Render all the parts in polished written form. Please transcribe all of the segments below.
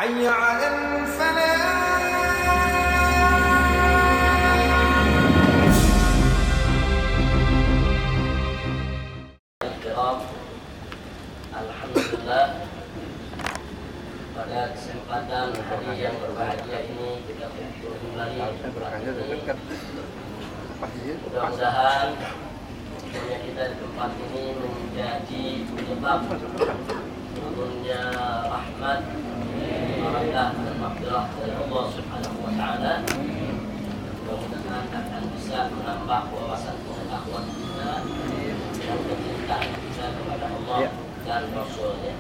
حي على الفلاح. Alhamdulillah, pada kesempatan hari yang berbahagia ini kita berkumpul kembali. Mudah-mudahan punya kita di tempat ini menjadi penyebab turunnya rahmat, barakah dan maghfirah dari Allah Subhanahu wa taala. Mudah-mudahan akan bisa menambah wawasan pengetahuan kita dan kecintaan kita kepada Allah dan Rasulnya.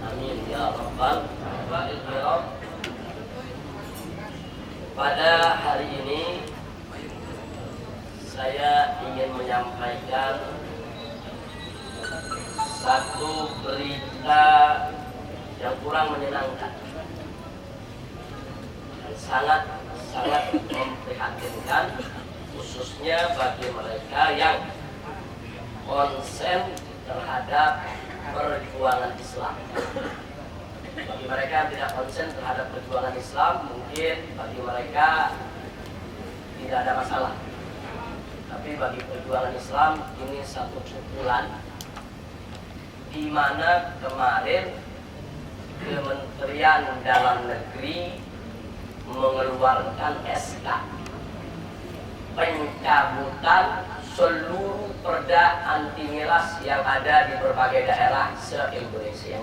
Amin ya rabbal alamin. Pada hari ini saya ingin menyampaikan satu berita yang kurang menyenangkan dan sangat memprihatinkan, khususnya bagi mereka yang konsen terhadap perjuangan Islam. Bagi mereka yang tidak konsen terhadap perjuangan Islam, mungkin bagi mereka tidak ada masalah. Tapi bagi perjuangan Islam ini satu pukulan, di mana kemarin Kementerian Dalam Negeri mengeluarkan SK pencabutan seluruh perda anti miras yang ada di berbagai daerah se-Indonesia.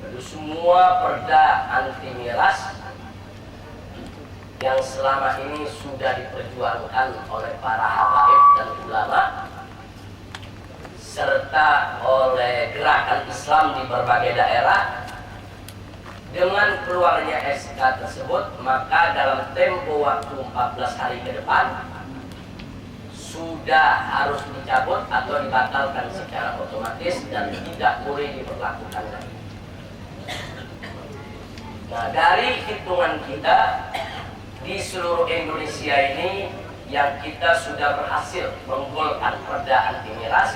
Jadi semua perda anti miras yang selama ini sudah diperjuangkan oleh para habaib dan ulama serta oleh gerakan Islam di berbagai daerah, dengan keluarnya SK tersebut, maka dalam tempo waktu 14 hari ke depan sudah harus dicabut atau dibatalkan secara otomatis dan tidak boleh diberlakukan lagi. Nah, dari hitungan kita di seluruh Indonesia ini yang kita sudah berhasil menggolkan perda anti miras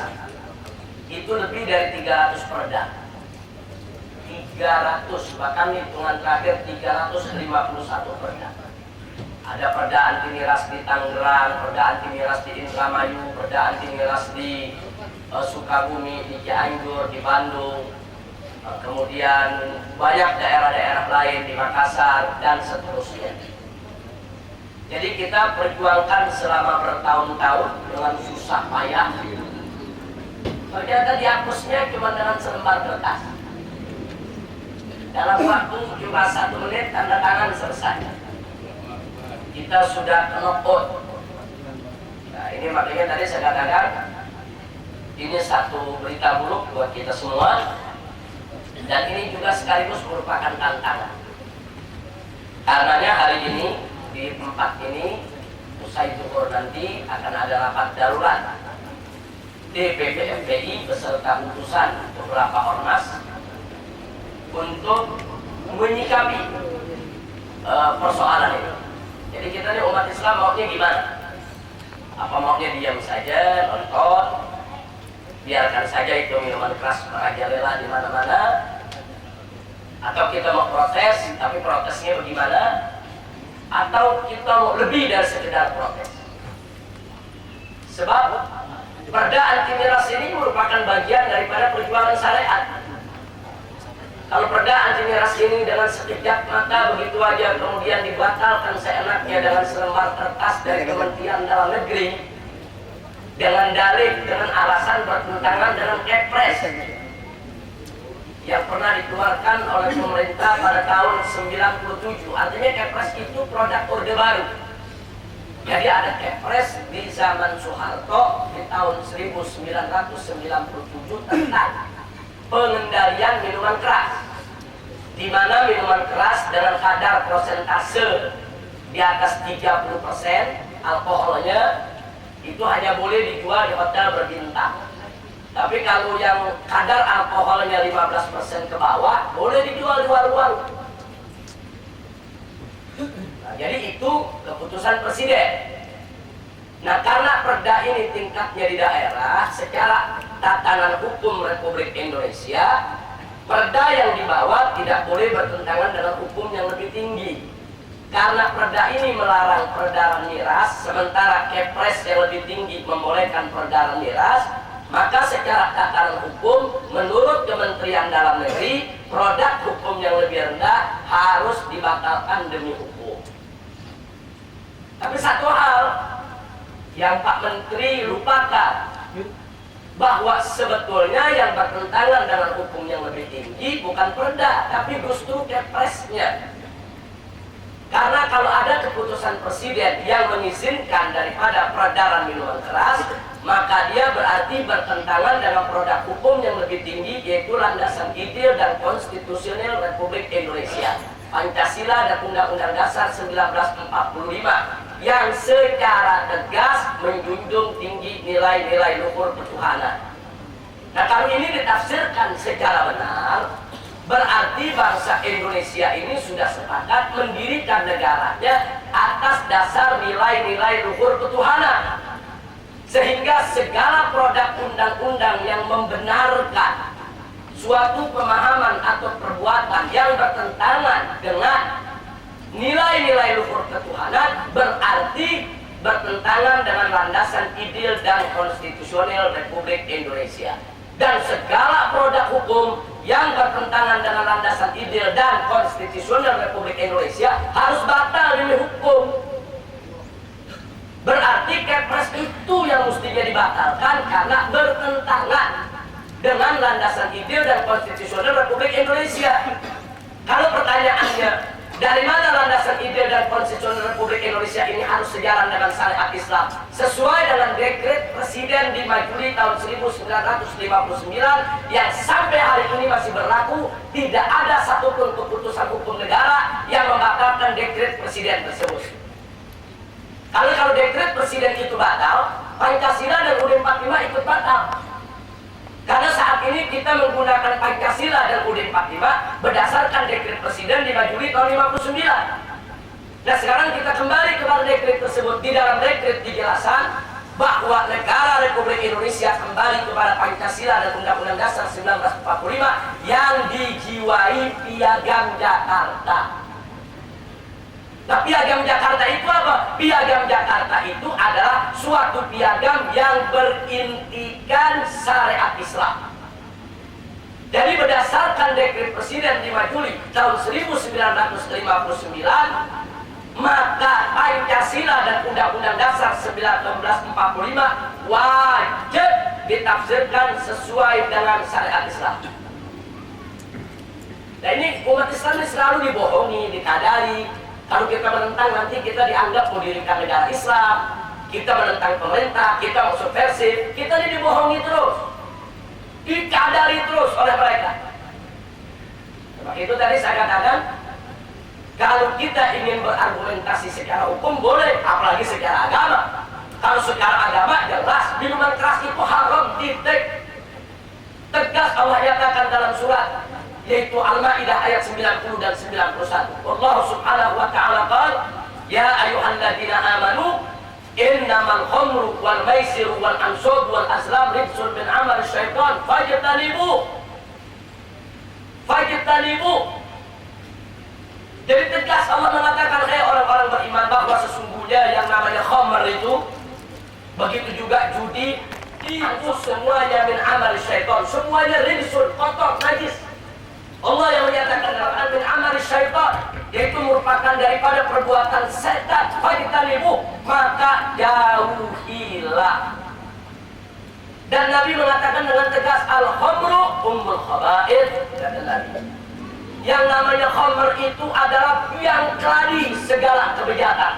itu lebih dari 300 perda. 300, bahkan hitungan terakhir 351 perda. Ada perda anti miras di Tangerang, perda anti miras di Indramayu, perda anti miras di Sukabumi, di Cianjur, di Bandung, kemudian banyak daerah-daerah lain di Makassar dan seterusnya. Jadi kita perjuangkan selama bertahun-tahun dengan susah payah. Ternyata dihapusnya cuma dengan selembar kertas. Dalam waktu cuma 1 menit tanda tangan selesai. Kita sudah knock-out. Nah, ini makanya tadi saya katakan ini satu berita buruk buat kita semua, dan ini juga sekaligus merupakan tantangan. Karenanya hari ini di tempat ini usai zuhur nanti akan ada rapat darurat DPP FPI beserta utusan beberapa ormas untuk menyikapi persoalan ini. Jadi kita nih umat Islam maunya gimana? Apa maunya diam saja, nonton, biarkan saja itu minuman keras merajalela di mana-mana? Atau kita mau protes, tapi protesnya bagaimana? Atau kita mau lebih dari sekedar protes? Sebab perda anti miras ini merupakan bagian daripada perjuangan syariat. Kalau perda anti miras ini dengan sekejap mata begitu aja kemudian dibatalkan seenaknya dengan selembar kertas dari Kementerian Dalam Negeri dengan dalih, dengan alasan bertentangan dengan Kepres yang pernah dikeluarkan oleh pemerintah pada tahun 97. Artinya Kepres itu produk Orde Baru. Jadi ada Kepres di zaman Soeharto di tahun 1997 tentang pengendalian minuman keras, di mana minuman keras dengan kadar prosentase di atas 30% alkoholnya itu hanya boleh dijual di hotel berbintang. Tapi kalau yang kadar alkoholnya 15% ke bawah boleh dijual di warung-warung. Nah, jadi itu keputusan presiden. Nah, karena perda ini tingkatnya di daerah, secara tatanan hukum Republik Indonesia, perda yang tidak boleh bertentangan dengan hukum yang lebih tinggi. Karena perda ini melarang peredaran miras, sementara Kepres yang lebih tinggi membolehkan peredaran miras, maka secara tataran hukum, menurut Kementerian Dalam Negeri, produk hukum yang lebih rendah harus dibatalkan demi hukum. Tapi satu hal yang Pak Menteri lupakan, bahwa sebetulnya yang bertentangan dengan hukum yang lebih tinggi bukan perda, tapi justru Kepresnya. Karena kalau ada keputusan presiden yang mengizinkan daripada peredaran minuman keras, maka dia berarti bertentangan dengan produk hukum yang lebih tinggi, yaitu landasan ideal dan konstitusional Republik Indonesia, Pancasila dan Undang-Undang Dasar 1945, yang secara tegas menjunjung tinggi nilai-nilai luhur ketuhanan. Nah, kalau ini ditafsirkan secara benar, berarti bangsa Indonesia ini sudah sepakat mendirikan negaranya atas dasar nilai-nilai luhur ketuhanan. Sehingga segala produk undang-undang yang membenarkan suatu pemahaman atau perbuatan yang bertentangan dengan nilai-nilai luhur ketuhanan berarti bertentangan dengan landasan ideal dan konstitusional Republik Indonesia. Dan segala produk hukum yang bertentangan dengan landasan ideal dan konstitusional Republik Indonesia harus batal demi hukum. Berarti Kepres itu yang mestinya dibatalkan karena bertentangan dengan landasan ideal dan konstitusional Republik Indonesia. Kalau pertanyaannya, dari mana landasan ideal dan konstitusional Republik Indonesia ini harus sejalan dengan syariat Islam? Sesuai dengan dekret Presiden 5 Juli tahun 1959 yang sampai hari ini masih berlaku, tidak ada satupun keputusan hukum negara yang membatalkan dekret Presiden tersebut. Kalau dekret Presiden itu batal, Pancasila dan UUD 45 ikut batal. Karena saat ini kita menggunakan Pancasila dan UUD 45 berdasarkan dekret Presiden 5 Juli tahun 59. Nah, sekarang kita kembali kepada dekret tersebut. Di dalam dekret dijelaskan bahwa negara Republik Indonesia kembali kepada Pancasila dan Undang-Undang Dasar 1945 yang dijiwai Piagam Jakarta. Nah, Piagam Jakarta itu apa? Piagam Jakarta itu adalah suatu piagam yang berintikan syariat Islam. Jadi berdasarkan dekret Presiden 5 Juli tahun 1959, maka Pancasila dan Undang-Undang Dasar 1945 wajib ditafsirkan sesuai dengan syariat Islam. Nah, ini umat Islam ini selalu dibohongi, dikadari. Kalau kita menentang, nanti kita dianggap mendirikan negara Islam, kita menentang pemerintah, kita mau subversif, kita ini dibohongi terus, dikadari terus oleh mereka. Sebab itu tadi saya katakan, kalau kita ingin berargumentasi secara hukum boleh, apalagi secara agama. Kalau secara agama jelas minuman keras itu haram, titik. Tegas Allah nyatakan dalam surat yaitu Al-Maidah ayat 90 dan 91. Allah Subhanahu wa taala qala, ya ayyuhalladzina amanu innamal khamru wal maisiru wal ansab wal azlam rijsun min amali syaitan fajtanibu. Jadi tegas Allah mengatakan, hai orang-orang beriman, bahwa sesungguhnya yang namanya khamr itu, begitu juga judi, itu semuanya min amali syaitan, semuanya rijsun, kotor, najis. Allah yang menyatakan dalam min amali syaitan, yaitu merupakan daripada perbuatan setan, fajtanibu, maka jauhilah. Dan Nabi mengatakan dengan tegas, al-khamru ummul khaba'ith, kata Nabi. Yang namanya khamr itu adalah biang keladi segala kebejatan.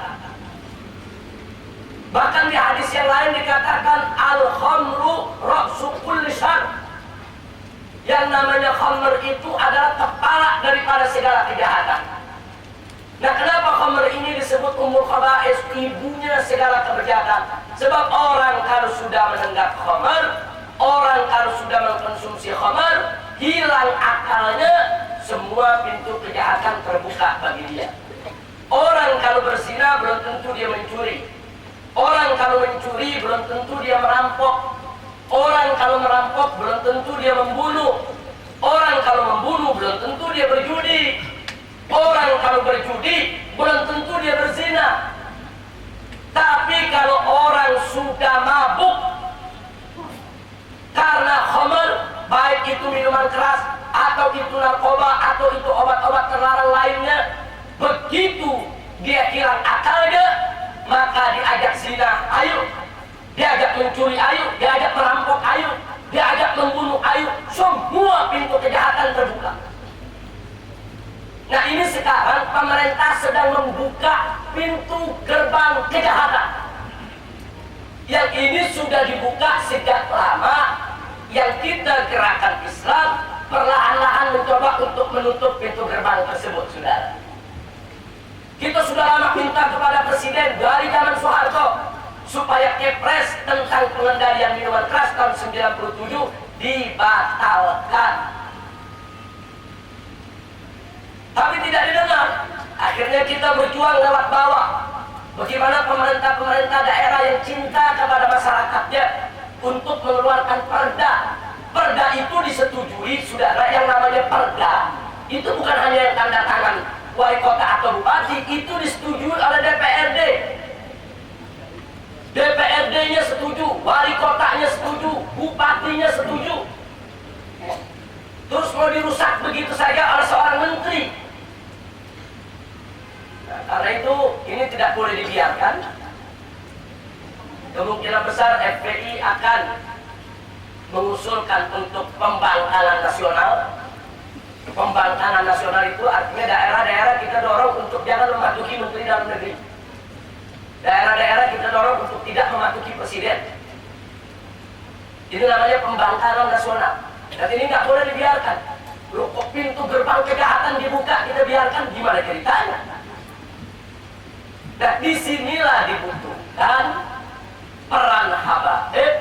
Bahkan di hadis yang lain dikatakan al-khamru ra'su kulli syarr. Yang namanya khamr itu adalah kepala daripada segala kejahatan. Nah, kenapa khamr ini disebut ummul khaba'is, ibunya segala kejahatan? Sebab orang kalau sudah menenggak khamr, orang kalau sudah mengkonsumsi khamr, hilang akalnya, semua pintu kejahatan terbuka bagi dia. Orang kalau berzina belum tentu dia mencuri. Orang kalau mencuri belum tentu dia merampok. Orang kalau merampok belum tentu dia membunuh. Orang kalau membunuh belum tentu dia berjudi. judi, belum tentu dia berzina. Tapi kalau orang sudah mabuk karena khamr, baik itu minuman keras atau itu narkoba atau itu obat-obat terlarang lainnya, begitu dia hilang akalnya, maka diajak zina, ayo. Diajak mencuri, ayo. Diajak merampok, ayo. Diajak membunuh, ayo. Semua pintu kejahatan terbuka. Nah, ini sekarang pemerintah sedang membuka pintu gerbang kejahatan. Yang ini sudah dibuka sejak lama. Yang kita gerakan Islam perlahan-lahan mencoba untuk menutup pintu gerbang tersebut, saudara. Kita sudah lama minta kepada Presiden dari zaman Soeharto supaya Kepres tentang pengendalian minuman keras tahun 97 dibatalkan. Tapi tidak didengar. Akhirnya kita berjuang lewat bawah. Bagaimana pemerintah-pemerintah daerah yang cinta kepada masyarakatnya untuk mengeluarkan perda. Perda itu disetujui, saudara, yang namanya perda. Itu bukan hanya yang tanda tangan wali kota atau bupati, itu disetujui oleh DPRD. DPRD-nya setuju, wali kotanya setuju, bupatinya setuju. Terus mau dirusak begitu saja oleh seorang menteri. Nah, karena itu ini tidak boleh dibiarkan. Kemungkinan besar FPI akan mengusulkan untuk pembangkangan nasional. Pembangkangan nasional itu artinya daerah-daerah kita dorong untuk jangan mematuhi menteri dalam negeri. Daerah-daerah kita dorong untuk tidak mematuhi presiden. Ini namanya pembangkangan nasional. Dan ini nggak boleh dibiarkan. Loh, kok pintu gerbang kejahatan dibuka kita biarkan, gimana ceritanya? Dan disinilah dibutuhkan peran habaib,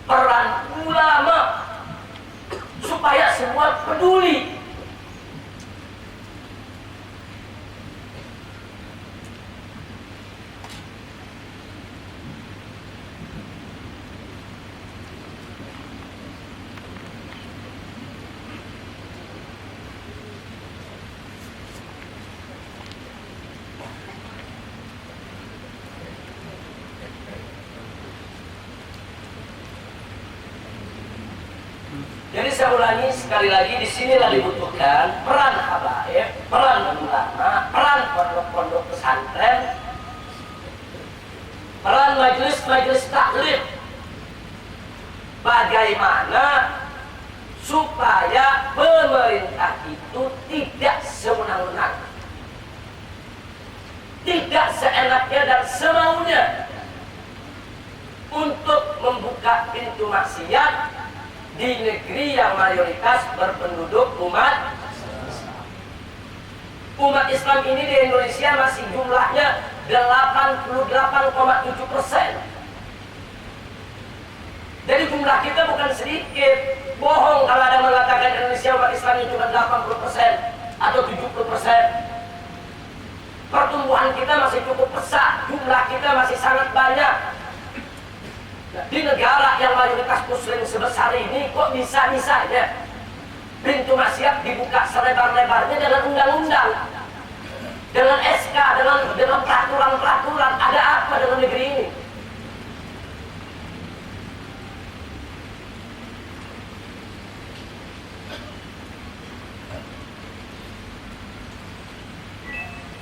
peran ulama, supaya semua peduli. Jadi saya ulangi sekali lagi, disinilah dibutuhkan peran habaib, peran ulama, peran pondok-pondok pesantren, peran majelis-majelis taklim. Bagaimana supaya pemerintah itu tidak sewenang-wenang, tidak seenaknya dan semaunya untuk membuka pintu maksiat di negeri yang mayoritas berpenduduk umat Islam ini. Di Indonesia masih jumlahnya 88,7%. Jadi jumlah kita bukan sedikit. Bohong kalau ada mengatakan Indonesia umat Islamnya cuma 80% atau 70%. Pertumbuhan kita masih cukup pesat, jumlah kita masih sangat banyak. Di negara yang mayoritas muslim sebesar ini, kok bisa-bisanya pintu maksiat dibuka selebar-lebarnya dengan undang-undang, dengan SK, dengan peraturan-peraturan? Ada apa dengan negeri ini?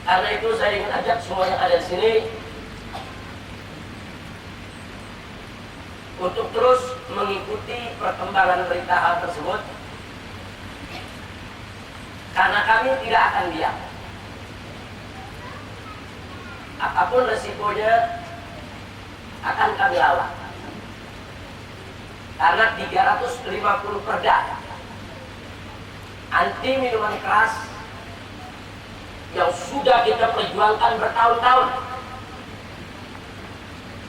Karena itu saya ingin ajak semua yang ada di sini untuk terus mengikuti perkembangan berita hal tersebut, karena kami tidak akan diam. Apapun resikonya akan kami lawan. Karena 350 perda anti minuman keras yang sudah kita perjuangkan bertahun-tahun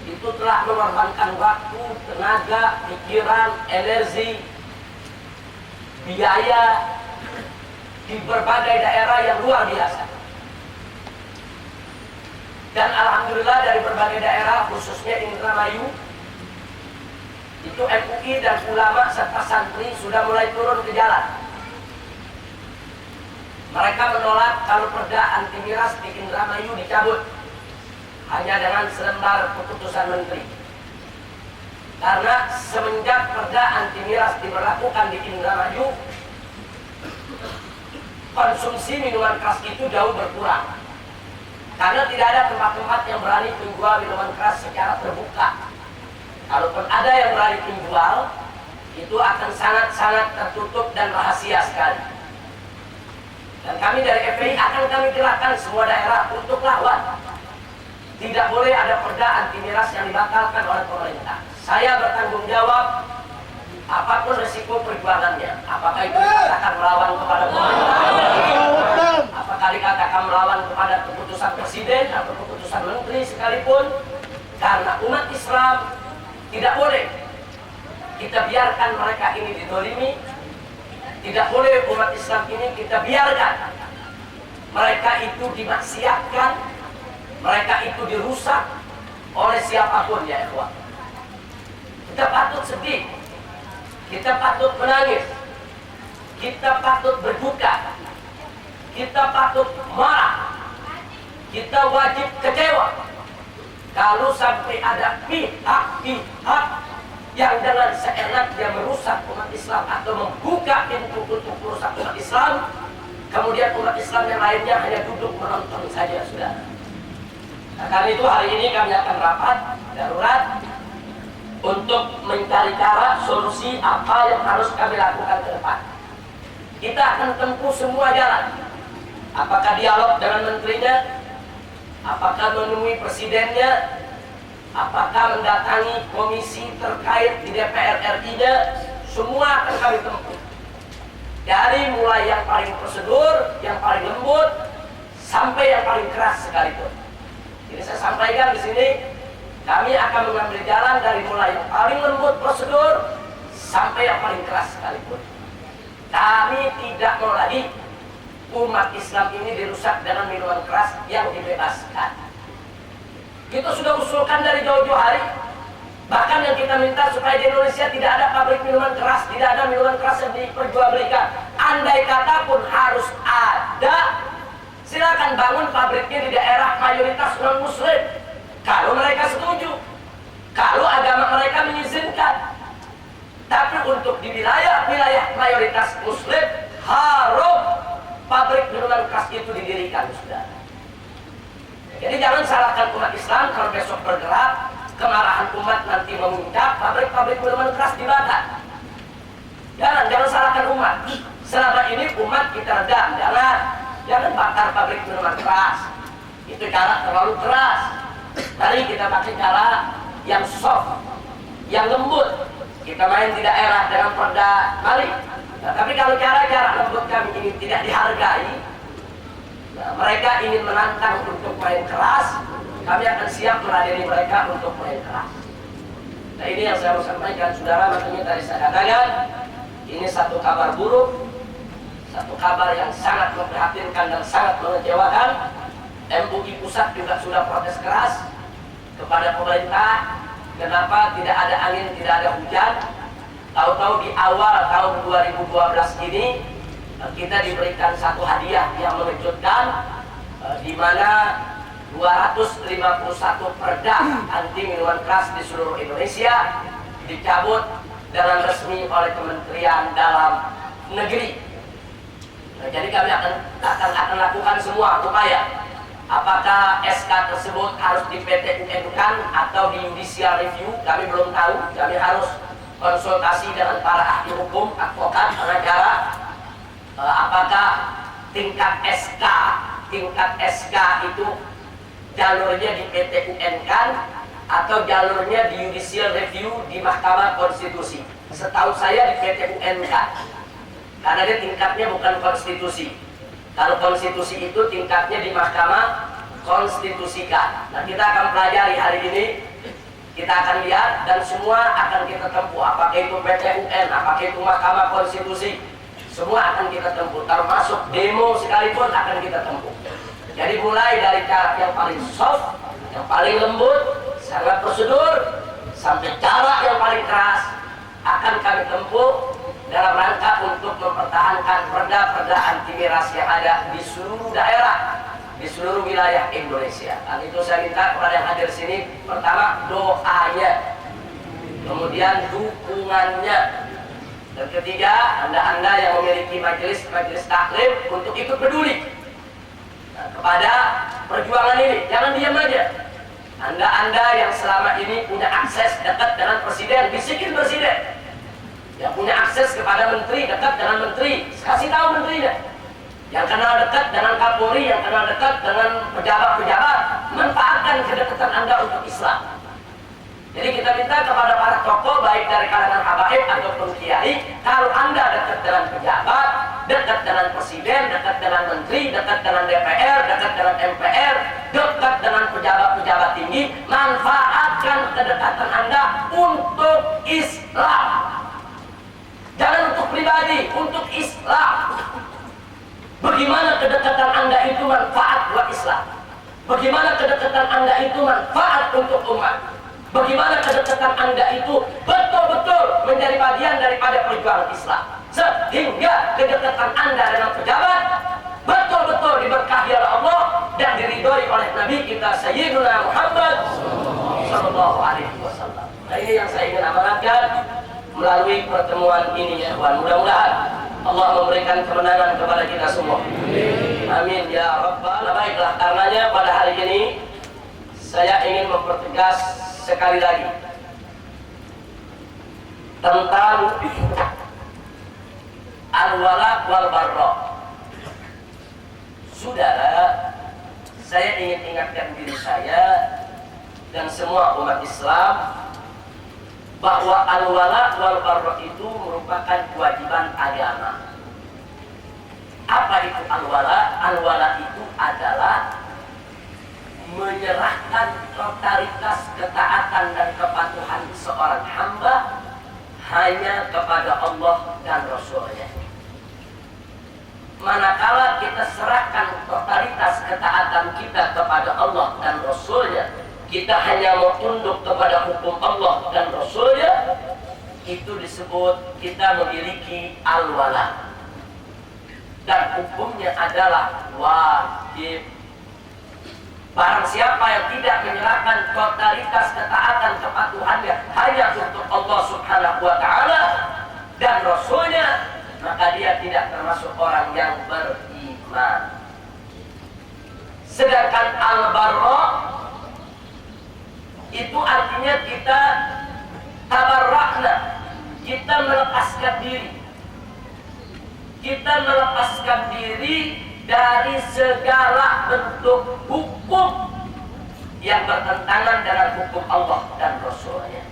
itu telah mengorbankan waktu, tenaga, pikiran, energi, biaya di berbagai daerah yang luar biasa. Dan alhamdulillah dari berbagai daerah, khususnya Indramayu, itu MUI dan ulama serta santri sudah mulai turun ke jalan. Mereka menolak kalau perda anti miras di Indramayu dicabut hanya dengan selembar keputusan menteri. Karena semenjak perda anti miras diberlakukan di Indramayu, konsumsi minuman keras itu jauh berkurang. Karena tidak ada tempat-tempat yang berani menjual minuman keras secara terbuka. Kalaupun ada yang berani menjual, itu akan sangat-sangat tertutup dan rahasia sekali. Dan kami dari FPI akan kami gerakkan semua daerah untuk lawan. Tidak boleh ada perda anti miras yang dibatalkan oleh pemerintah. Saya bertanggung jawab apapun resiko perjuangannya. Apakah itu dikatakan melawan kepada pemerintah, apakah dikatakan melawan kepada keputusan presiden atau keputusan menteri sekalipun, karena umat Islam tidak boleh kita biarkan mereka ini didolimi. Tidak boleh umat Islam ini kita biarkan mereka itu dimaksiatkan, mereka itu dirusak oleh siapapun, ya ikhwan. Kita patut sedih, kita patut menangis, kita patut berduka, kita patut marah, kita wajib kecewa kalau sampai ada pihak-pihak yang dengan seenaknya merusak umat Islam atau membuka pintu untuk merusak umat Islam, kemudian umat Islam yang lainnya hanya duduk menonton saja, sudah. Nah, karena itu hari ini kami akan rapat darurat untuk mencari cara solusi apa yang harus kami lakukan ke depan. Kita akan tempuh semua jalan. Apakah dialog dengan menterinya, apakah menemui presidennya, apakah mendatangi komisi terkait di DPR RI-nya, semua akan kami tempuh. Dari mulai yang paling prosedur, yang paling lembut, sampai yang paling keras sekalipun. Jadi saya sampaikan di sini, kami akan mengambil jalan dari mulai yang paling lembut prosedur sampai yang paling keras sekalipun. Kami tidak mau lagi umat Islam ini dirusak dengan minuman keras yang dibebaskan. Kita sudah usulkan dari jauh-jauh hari. Bahkan yang kita minta supaya di Indonesia tidak ada pabrik minuman keras, tidak ada minuman keras yang diperjualbelikan. Andai kata pun harus ada, silakan bangun pabriknya di daerah mayoritas non-muslim. Kalau mereka setuju, kalau agama mereka mengizinkan. Tapi untuk di wilayah-wilayah mayoritas muslim, haram pabrik minuman keras itu didirikan, sudah. Jadi jangan salahkan umat Islam kalau besok bergerak, kemarahan umat nanti memuncak, pabrik-pabrik minuman keras dibakar. Jangan salahkan umat. Selama ini umat kita redam, jangan bakar pabrik minuman keras. Itu cara terlalu keras. Mari kita pakai cara yang soft, yang lembut. Kita main di daerah dengan perda, mari. Nah, tapi kalau cara-cara lembut kami ini tidak dihargai, mereka ingin menantang untuk main keras, kami akan siap meladeni mereka untuk main keras. Nah, ini yang saya mau sampaikan, saudara. Makanya tadi saya katakan, ini satu kabar buruk, satu kabar yang sangat memprihatinkan dan sangat mengecewakan. MUI pusat juga sudah protes keras kepada pemerintah. Kenapa tidak ada angin, tidak ada hujan? Tahu-tahu di awal tahun 2012 ini kita diberikan satu hadiah yang mengejutkan, di mana 251 perda anti minuman keras di seluruh Indonesia dicabut dengan resmi oleh Kementerian Dalam Negeri. Nah, jadi kami akan lakukan semua upaya. Apakah SK tersebut harus di PT UN-kan atau di judicial review? Kami belum tahu. Kami harus konsultasi dengan para ahli hukum, advokat, pengacara. Apakah tingkat SK itu jalurnya di PT UN-kan atau jalurnya di judicial review di Mahkamah Konstitusi? Setahu saya di PT UN-kan, karena dia tingkatnya bukan konstitusi. Kalau konstitusi itu tingkatnya di Mahkamah Konstitusikan. Nah, kita akan pelajari hari ini, kita akan lihat dan semua akan kita tempuh. Apakah itu PT UN, apakah itu Mahkamah Konstitusi, semua akan kita tempuh. Termasuk demo sekalipun akan kita tempuh. Jadi mulai dari cara yang paling soft, yang paling lembut, sangat prosedur, sampai cara yang paling keras akan kami tempuh. dalam rangka untuk mempertahankan perda-perda anti miras yang ada di seluruh daerah, di seluruh wilayah Indonesia. Dan itu saya minta kepada yang hadir sini, pertama doanya, kemudian dukungannya, dan ketiga anda-anda yang memiliki majelis taklim untuk ikut peduli kepada perjuangan ini. Jangan diam aja. Anda yang selama ini punya akses dekat dengan presiden, bisikin presiden. Yang punya akses kepada menteri, dekat dengan menteri, kasih tahu menterinya. Yang kenal dekat dengan Kapolri, yang kenal dekat dengan pejabat-pejabat, manfaatkan kedekatan Anda untuk Islam. Jadi kita minta kepada para tokoh, baik dari kalangan habaib ataupun kiai, kalau Anda dekat dengan pejabat, dekat dengan presiden, dekat dengan menteri, dekat dengan DPR, dekat dengan MPR, dekat dengan pejabat-pejabat tinggi, manfaatkan kedekatan Anda untuk Islam. Jangan untuk pribadi, untuk Islam. Bagaimana kedekatan Anda itu manfaat buat Islam? Bagaimana kedekatan Anda itu manfaat untuk umat? Bagaimana kedekatan Anda itu betul-betul menjadi bagian daripada perjuangan Islam, sehingga kedekatan Anda dengan pejabat betul-betul diberkahi oleh Allah dan diridhoi oleh Nabi kita Sayyidina Muhammad sallallahu alaihi wasallam. Nah, ini yang saya ingin amanatkan melalui pertemuan ini ya kawan. Mudah-mudahan Allah memberikan kemenangan kepada kita semua. Amin ya rabbal alamin. Baiklah, karenanya pada hari ini saya ingin mempertegas sekali lagi tentang al-wala wal barra. Saudara, saya ingin ingatkan diri saya dan semua umat Islam bahwa al-wala wal barra itu merupakan kewajiban agama. Apa itu al-wala? Al-wala itu adalah menyerahkan totalitas ketaatan dan kepatuhan seorang hamba hanya kepada Allah dan Rasul-Nya. Manakala kita serahkan totalitas ketaatan kita kepada Allah dan Rasul-Nya, kita hanya mau tunduk kepada hukum Allah dan Rasul-Nya, itu disebut kita memiliki al-wala. Dan hukumnya adalah wajib. Barang siapa yang tidak menyerahkan totalitas ketaatan kepatuhannya hanya untuk Allah Subhanahu wa ta'ala dan Rasulnya, maka dia tidak termasuk orang yang beriman. Sedangkan al-barra itu artinya kita tabarrakna, kita melepaskan diri. Kita melepaskan diri dari segala bentuk hukum yang bertentangan dengan hukum Allah dan Rasul-Nya.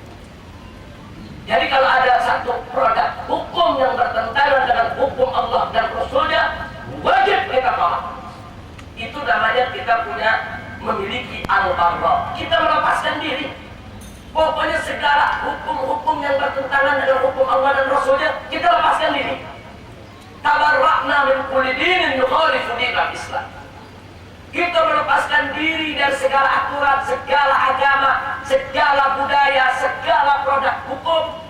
Jadi kalau ada satu produk hukum yang bertentangan dengan hukum Allah dan Rasul-Nya, wajib kita tolak. Itu namanya kita punya memiliki al-barra. Kita melepaskan diri. Pokoknya segala hukum-hukum yang bertentangan dengan hukum Allah dan Rasul-Nya, kita lepaskan diri. Tabarrakna min kulli dinin yukhalifu dinal Islam. Kita melepaskan diri dari segala aturan, segala agama, segala budaya, segala produk hukum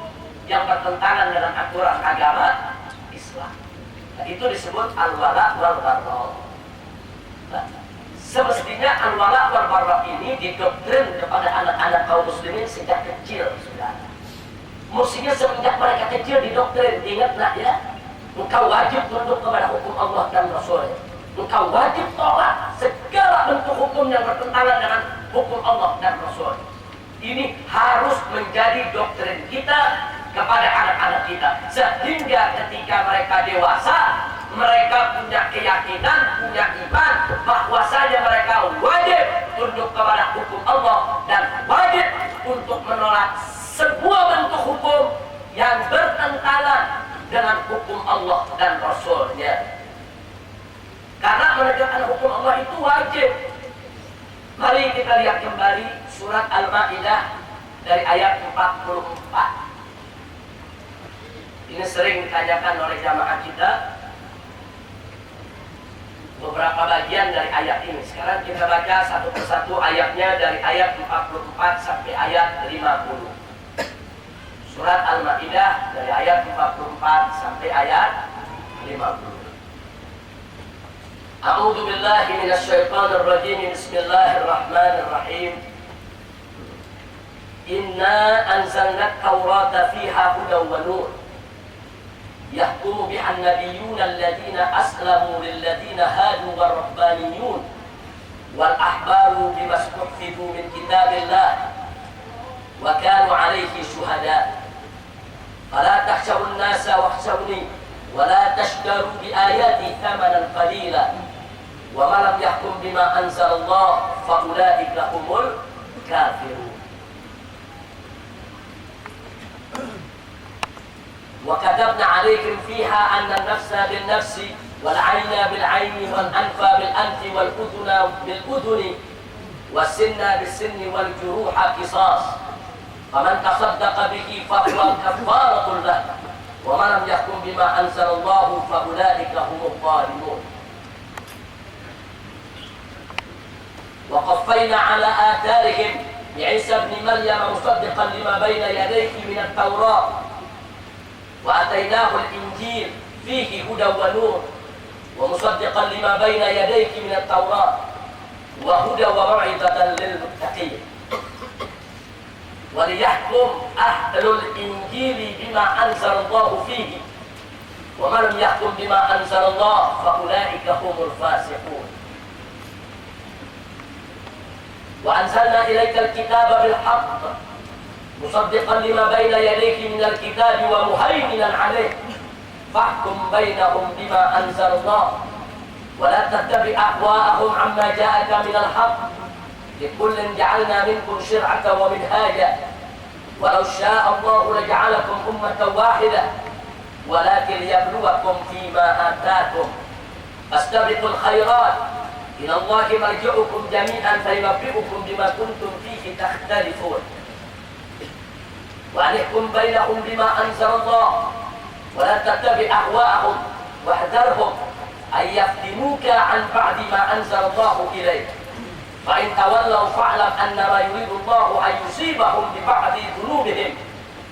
yang bertentangan dengan aturan agama Islam. Nah, itu disebut al-wala wal barra. Nah, semestinya al-wala wal barra ini didoktrin kepada anak-anak kaum muslimin sejak kecil, saudara. Mestinya semenjak mereka kecil didoktrin, ingatlah ya. Engkau wajib tunduk kepada hukum Allah dan Rasul-Nya. Engkau wajib tolak segala bentuk hukum yang bertentangan dengan hukum Allah dan Rasul-Nya. Ini harus menjadi doktrin kita kepada anak-anak kita, sehingga ketika mereka dewasa, mereka punya keyakinan, punya iman bahwasanya mereka wajib tunduk kepada hukum Allah dan wajib untuk menolak sebuah bentuk hukum yang bertentangan dengan hukum Allah dan Rasul-Nya. Karena menegakkan hukum Allah itu wajib. Mari kita lihat kembali surat Al-Maidah dari ayat 44. Ini sering ditanyakan oleh jamaah kita, beberapa bagian dari ayat ini. Sekarang kita baca satu persatu ayatnya dari ayat 44 sampai ayat 50. Surat Al-Maidah dari ayat 44 sampai ayat 50. A'udzu billahi minasyaitonir rajim. Bismillahirrahmanirrahim. Inna anzalna at-taurata fiha hudan wa nur. Yahkumu biha an-nabiyyuna alladziina aslamu lilladziina hadu war-rabbaniyun wal ahbaru bima stuhfizu min kitabillah wa kanu 'alaihi syuhada. Fala takhshawun nasa wakhshawni wa la tashtaru bi ayati thamanan qalila. Wa man lam yahkum bima anzalallah fa ulaika humul kafirun. Wa katabna 'alaykum fiha anna an-nafsa bin-nafsi wal 'ayna bil-'ayni wal anfa bil-anfi wal udhuna bil-udhuni was-sinna bis-sinni wal juruha qisas. Faman tasaddaqa bihi fa huwa kafaratun lahu. Wa man lam yahkum bima anzalallahu fa ulaika humul zalimun. وقفينا على آثارهم بعيسى ابن مريم مصدقا لما بين يديه من التوراة وآتيناه الإنجيل فيه هدى ونور ومصدقا لما بين يديه من التوراة وهدى وموعظة للمتقين وليحكم أهل الإنجيل بما أنزل الله فيه ومن لم يحكم بما أنزل الله فأولئك هم الفاسقون. وأنزلنا إليك الكتاب بالحق مصدقا لما بين يديك من الكتاب ومهيمنا عليه فاحكم بينهم بما أنزل الله ولا تتبع أهواءهم عما جاءك من الحق لكل جعلنا منكم شرعة ومنهاجا ولو شاء الله لجعلكم أمة واحدة ولكن ليبلوكم فيما آتاكم فاستبقوا الخيرات إلى الله مرجعكم جميعا فينبئكم بما كنتم فيه تختلفون وأن يحكم بينهم بما أنزل الله ولا تتبع أهواءهم واحذرهم أن يفتنوك عن بعد ما أنزل الله إليك فإن تولوا فاعلم أنما يريد الله أن يصيبهم ببعض ذنوبهم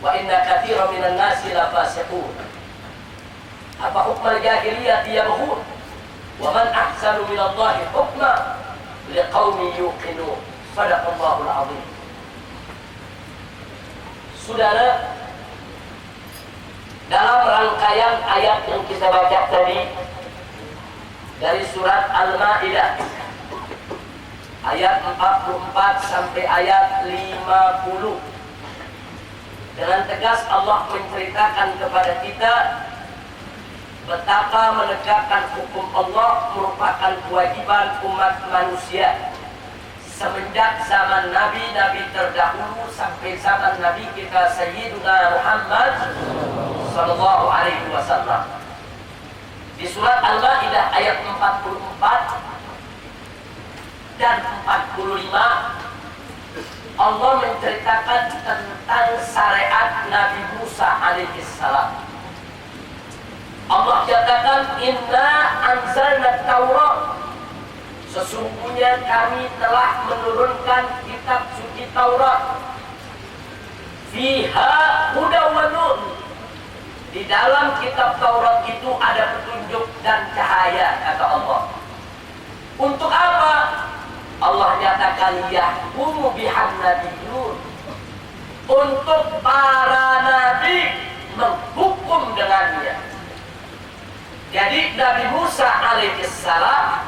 وإن كثيرا من الناس لفاسقون. أفحكم الجاهلية يبغون ومن أحسن من الله حكما لقوم يوقنون. Sadaqallahul azim. Saudara, dalam rangkaian ayat yang kita baca tadi dari surat Al-Maidah ayat 44 sampai ayat 50, dengan tegas Allah menceritakan kepada kita betapa menegakkan hukum Allah merupakan kewajiban umat manusia semenjak zaman nabi-nabi terdahulu sampai zaman Nabi kita Sayyiduna Muhammad sallallahu alaihi wasallam. Di surat Al-Maidah ayat 44 dan 45 Allah menceritakan tentang syariat Nabi Musa alaihi salam. Allah katakan inna anzalna Taurat, sesungguhnya kami telah menurunkan kitab suci Taurat, fiha hudan wa nur, di dalam kitab Taurat itu ada petunjuk dan cahaya, kata Allah. Untuk apa? Allah nyatakan yahkumu bihan nabiyyun, untuk para nabi menghukum dengannya. Jadi Nabi Musa alaihissalam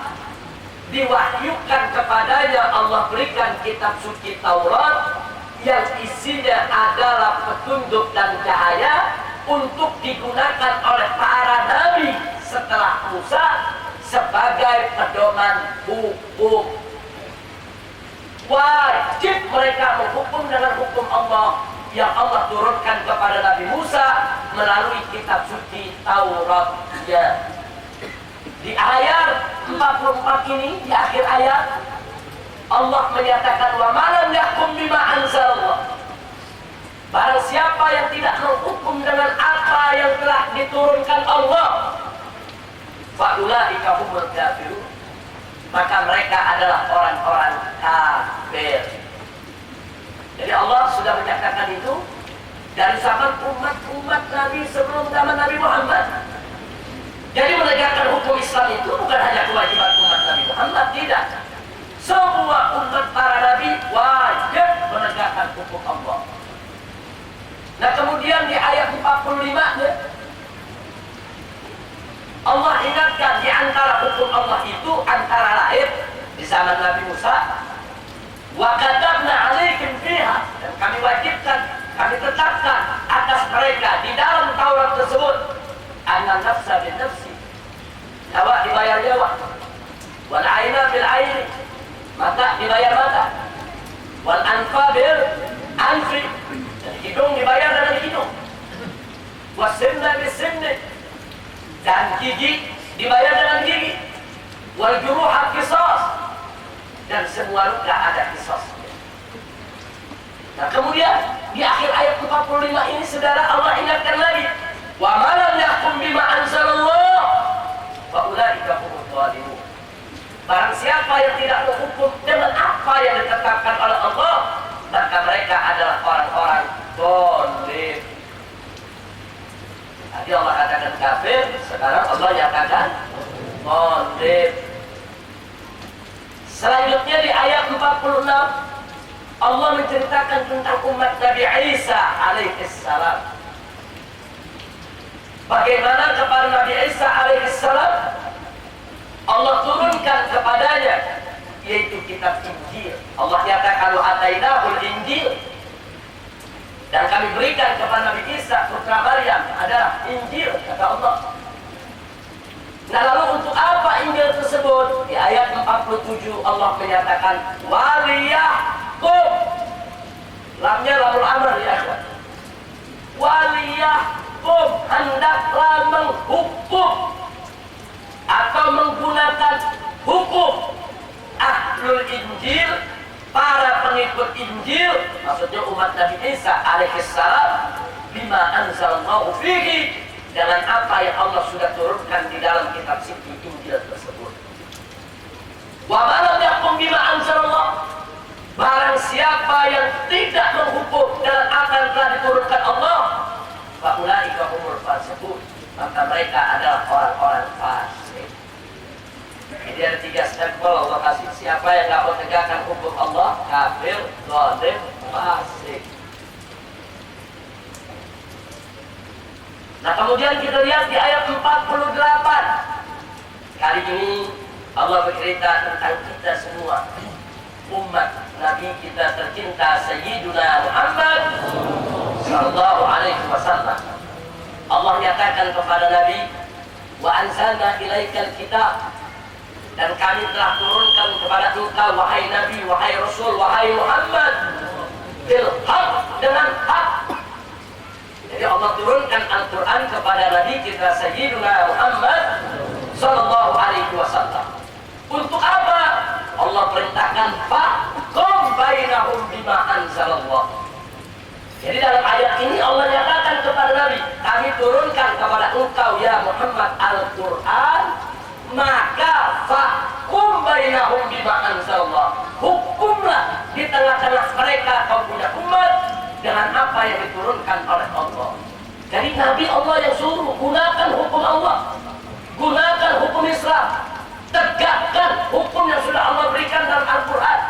diwahyukan kepadanya, Allah berikan kitab suci Taurat yang isinya adalah petunjuk dan cahaya untuk digunakan oleh para nabi setelah Musa sebagai pedoman hukum. Wajib mereka menghukum dengan hukum Allah yang Allah turunkan kepada Nabi Musa melalui kitab suci Tauratnya. Di ayat 44 ini, di akhir ayat, Allah menyatakan wa man yahkum bima anzalallah, barang siapa yang tidak menghukum dengan apa yang telah diturunkan Allah, fa ulaika humul kafirun, maka mereka adalah orang-orang kafir. Jadi Allah sudah menyatakan itu dari zaman umat Nabi sebelum zaman Nabi Muhammad. Jadi menegakkan hukum Islam itu bukan hanya kewajiban umat Nabi Muhammad, tidak. Semua umat para nabi wajib menegakkan hukum Allah. Nah kemudian di ayat 45-nya Allah ingatkan di antara hukum Allah itu antara lain di zaman Nabi Musa, wa katabna 'alaihim fiha, dan kami wajibkan, kami tetapkan atas mereka di dalam Taurat tersebut, anna nafsa bin nafsi, nyawa dibayar nyawa, wal 'aina bil 'aini, mata dibayar mata, wal anfa bil anfi, dan hidung dibayar dengan hidung, wasinna bis sinni, dan gigi dibayar dengan gigi, wal juruha qisas, dan semua luka ada qisas. Nah kemudian di akhir ayat 45 ini saudara, Allah ingatkan lagi, wa ma lam yahkum bima anzalallah fa ulaika humuz zalimun. Barang siapa yang tidak menghukum dengan apa yang ditetapkan oleh Allah, maka mereka adalah orang-orang zalim. Tadi Allah katakan kafir, sekarang Allah nyatakan zalim. Selanjutnya di ayat 46 Allah menceritakan tentang umat Nabi Isa alaihissalam. Bagaimana kepada Nabi Isa alaihissalam Allah turunkan kepadanya yaitu kitab Injil. Allah nyatakan wa atainahul Injil, dan kami berikan kepada Nabi Isa putra Maryam adalah Injil, kata Allah. Nah lalu untuk apa Injil tersebut? Di ayat 47 Allah menyatakan waliyahkum, lamnya lamul amr ya, waliyahkum, hendaklah menghukum atau menggunakan hukum ahlul Injil, para pengikut Injil, maksudnya umat Nabi Isa alaihissalam, bima anzalallahu fihi, dengan apa yang Allah sudah turunkan di dalam kitab suci Injil tersebut. Wa ma lam yahkum bima anzalallah, barang siapa yang tidak menghukum dengan apa yang telah diturunkan Allah, fa ulaika humul fasiqun, maka mereka adalah orang-orang fasik. Jadi ada 3 stempel Allah kasih. Siapa yang tidak menegakkan hukum Allah, kafir, zalim, fasik. Nah kemudian kita lihat di ayat 48. Kali ini Allah bercerita tentang kita semua, umat Nabi kita tercinta Sayyiduna Muhammad sallallahu alaihi wasallam. Allah nyatakan kepada Nabi, wa anzalna ilaikal kitab, dan kami telah turunkan kepada engkau wahai Nabi, wahai Rasul, wahai Muhammad, bil haq, dengan hak. Jadi Allah turunkan Al-Quran kepada Nabi kita Sayyiduna Muhammad sallallahu alaihi wasallam. Untuk apa? Allah perintahkan fahkum bainahum bima anzalallah. Jadi dalam ayat ini Allah nyatakan kepada Nabi, kami turunkan kepada engkau ya Muhammad Al-Quran, maka fahkum bainahum bima anzalallah, hukumlah di tengah-tengah mereka kau punya umat dengan apa yang diturunkan oleh Allah. Jadi Nabi Allah yang suruh gunakan hukum Allah, gunakan hukum Islam, tegakkan hukum yang sudah Allah berikan dalam Al-Quran.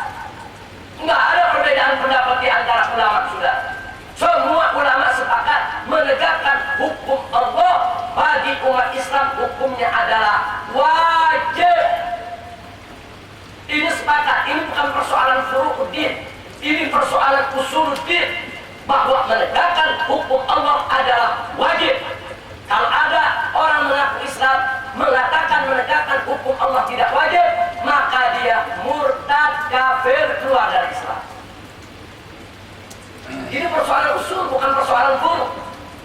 Enggak ada perbedaan pendapat di antara ulama sudah. Semua ulama sepakat menegakkan hukum Allah bagi umat Islam, hukumnya adalah wajib. Ini sepakat, ini bukan persoalan furu'uddin, ini persoalan usuluddin, bahwa menegakkan hukum Allah adalah wajib. Kalau ada orang mengaku Islam mengatakan menegakkan hukum Allah tidak wajib, maka dia murtad, kafir, keluar dari Islam. Ini persoalan usul, bukan persoalan furu'.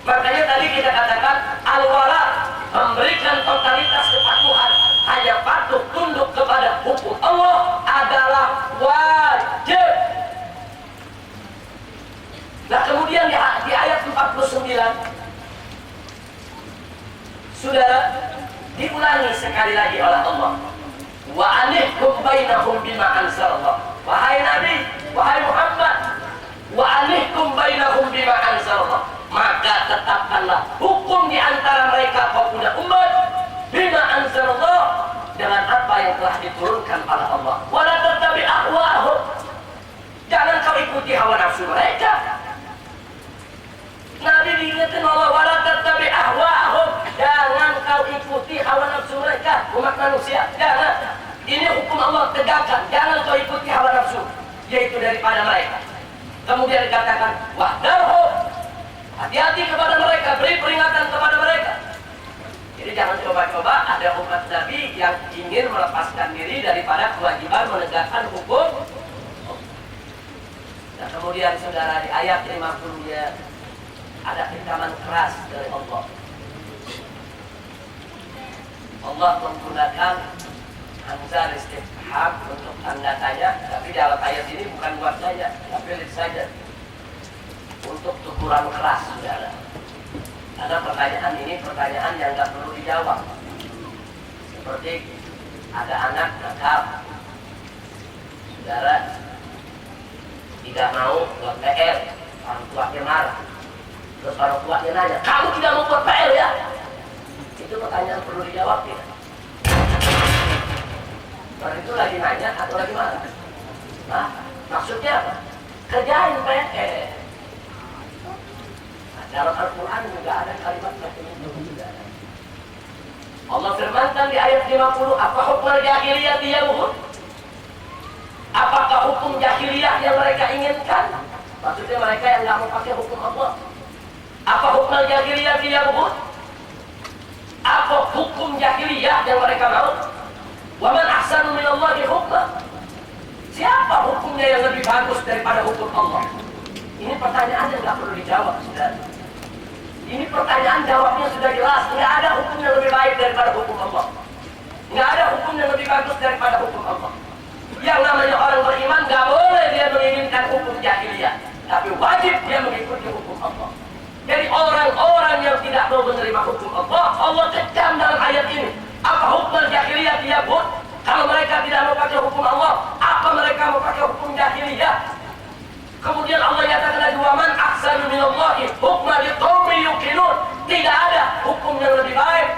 Makanya tadi kita katakan al-wala, memberikan totalitas kepatuhan, hanya patuh tunduk kepada hukum Allah adalah wajib. Nah kemudian di ayat 49 saudara, diulangi sekali lagi oleh Allah, wa anihkum bainahum bima anzalallah. Wahai Nabi, wahai Muhammad, wa anihkum bainahum bima anzalallah, maka tetapkanlah hukum di antara mereka kau punya umat bima anzalallah, dengan apa yang telah diturunkan oleh Allah. Wala tattabi ahwa'ahum, jangan kau ikuti hawa nafsu mereka. Nabi diingatkan Allah, wala tattabi ahwa'ahum, jangan kau ikuti hawa nafsu mereka, umat manusia, jangan. Ini hukum Allah tegakkan, jangan kau ikuti hawa nafsu, yaitu daripada mereka. Kemudian dikatakan, wahdarhum, hati-hati kepada mereka, beri peringatan kepada mereka. Jadi jangan coba-coba ada umat Nabi yang ingin melepaskan diri daripada kewajiban menegakkan hukum. Nah kemudian saudara, di ayat 50-nya ada ancaman keras dari Allah. Allah menggunakan hamzah istifham untuk tanda tanya, tapi dalam ayat ini bukan buat tanya, tapi lihat saja untuk teguran keras, saudara. Karena pertanyaan ini pertanyaan yang nggak perlu dijawab. Seperti ada anak nakal, saudara tidak mau buat PR, orang tuanya marah. Terus orang tuanya nanya, kamu tidak mau buat PR ya? Itu pertanyaan perlu dijawab tidak? Orang itu lagi nanya atau lagi marah? Nah, maksudnya apa? Kerjain PR. Nah, dalam Al-Quran juga ada kalimat seperti itu juga. Allah firmankan di ayat 50, apa hukum jahiliyah yabghun? Apakah hukum jahiliyah yang mereka inginkan? Maksudnya mereka yang nggak mau pakai hukum Allah. Apa hukum jahiliyah yabghun? Apa hukum jahiliyah yang mereka mau? Wa man ahsanu minallahi hukma? Siapa hukumnya yang lebih bagus daripada hukum Allah? Ini pertanyaan yang nggak perlu dijawab, saudara. Ini pertanyaan jawabnya sudah jelas. Nggak ada hukum yang lebih baik daripada hukum Allah. Nggak ada hukum yang lebih bagus daripada hukum Allah. Yang namanya orang beriman nggak boleh dia menginginkan hukum jahiliyah, tapi wajib dia mengikuti hukum Allah. Jadi orang-orang yang tidak mau menerima hukum Allah, Allah kecam dalam ayat ini. Apa hukum jahiliyah dia pun? Kalau mereka tidak mau pakai hukum Allah, apa mereka mau pakai hukum jahiliyah? Kemudian Allah nyatakan lagi, waman ahsanu minallahi hukman liqaumin yuqinun. Tidak ada hukum yang lebih baik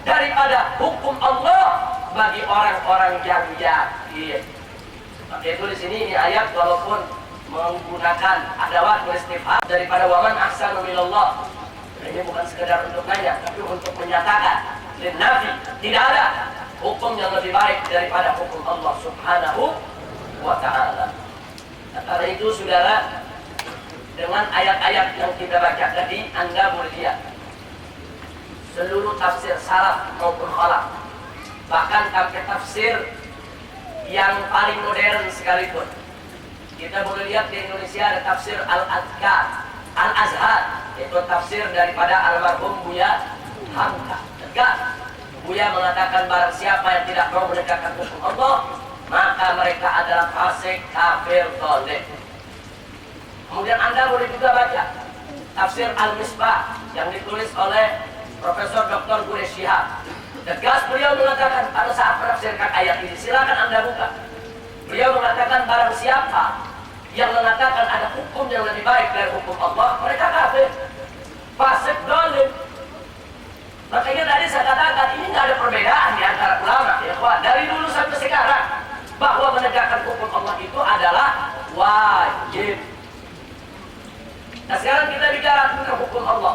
daripada hukum Allah bagi orang-orang yang yakin. Maka itu di sini ini ayat walaupun menggunakan adawat istifham daripada waman ahsanu minallah. Ini bukan sekedar untuk nanya, tapi untuk menyatakan dan nafi, tidak ada hukum yang lebih baik daripada hukum Allah subhanahu wa ta'ala. Karena itu saudara, dengan ayat-ayat yang kita baca tadi, Anda boleh lihat seluruh tafsir salaf maupun khalaf, bahkan sampai tafsir yang paling modern sekalipun. Kita boleh lihat di Indonesia ada tafsir Al-Azhar, Al-Azhar, yaitu tafsir daripada almarhum Buya Hamka. Tegas, Buya mengatakan barang siapa yang tidak mau menegakkan hukum Allah, maka mereka adalah fasik, kafir, zalim. Kemudian Anda boleh juga baca tafsir Al-Misbah yang ditulis oleh Profesor Dr. Gure Shihab. Tegas beliau mengatakan pada saat menafsirkan ayat ini, silakan Anda buka. Beliau mengatakan barang siapa yang mengatakan ada hukum yang lebih baik dari hukum Allah, mereka kafir, fasik, zalim. Makanya tadi saya katakan ini nggak ada perbedaan di antara ulama, ya kawan. Dari dulu sampai sekarang bahwa menegakkan hukum Allah itu adalah wajib. Nah sekarang kita bicara tentang hukum Allah.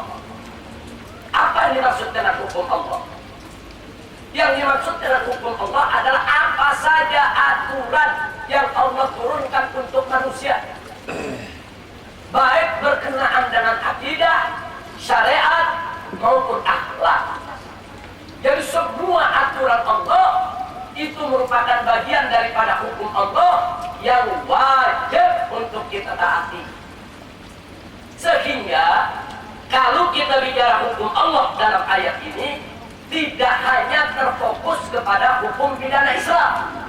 Apa yang dimaksud dengan hukum Allah? Yang dimaksud dengan hukum Allah adalah apa saja aturan yang Allah turunkan untuk manusia, baik berkenaan dengan akidah, syariat maupun akhlak. Jadi semua aturan Allah itu merupakan bagian daripada hukum Allah yang wajib untuk kita taati. Sehingga kalau kita bicara hukum Allah dalam ayat ini, tidak hanya terfokus kepada hukum pidana Islam,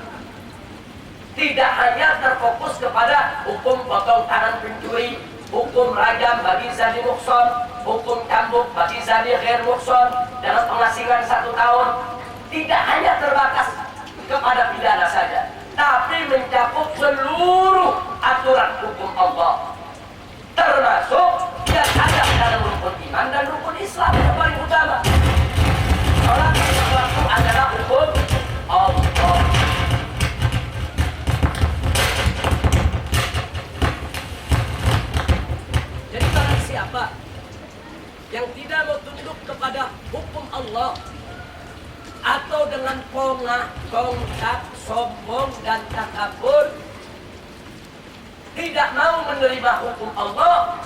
tidak hanya terfokus kepada hukum potong tangan pencuri, hukum rajam bagi zani muhson, hukum cambuk bagi zani ghair muhson dengan pengasingan 1 tahun. Tidak hanya terbatas kepada pidana saja, tapi mencakup seluruh aturan hukum Allah. bongah, bongkak, sombong, dan takabur, tidak mau menerima hukum Allah,